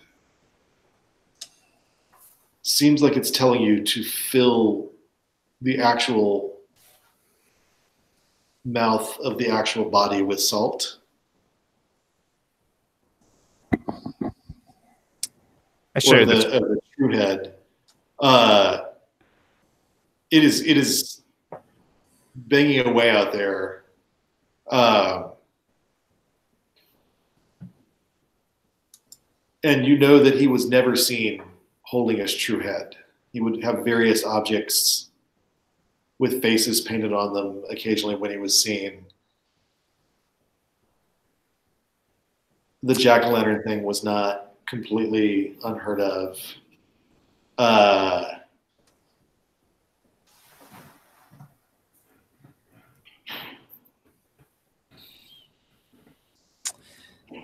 seems like it's telling you to fill the actual mouth of the actual body with salt. I share the true head. It is banging away out there. And you know that he was never seen holding his true head. He would have various objects with faces painted on them occasionally when he was seen. The jack-o'-lantern thing was not completely unheard of.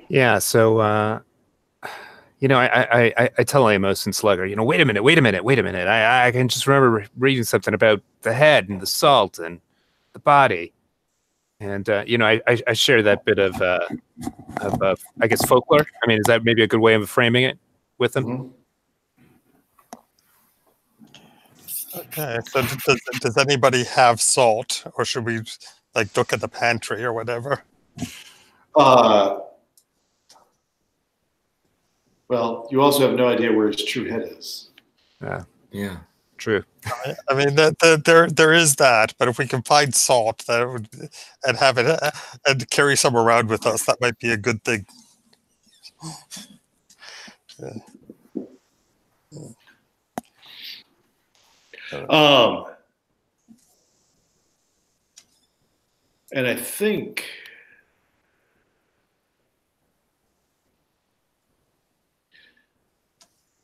Yeah, so I tell Amos and Slugger, wait a minute. I can just remember reading something about the head and the salt and the body, and I share that bit of I guess folklore. I mean, is that maybe a good way of framing it with them? Mm-hmm. Okay. So does anybody have salt, or should we like look at the pantry or whatever? Well, you also have no idea where his true head is. Yeah. True. I mean, there is that, but if we can find salt and have it and carry some around with us, that might be a good thing. And I think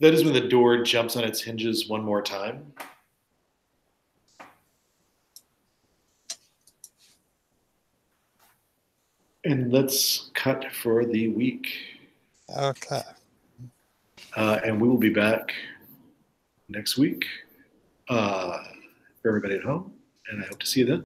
that is when the door jumps on its hinges one more time. And let's cut for the week. Okay. And we will be back next week for everybody at home. And I hope to see you then.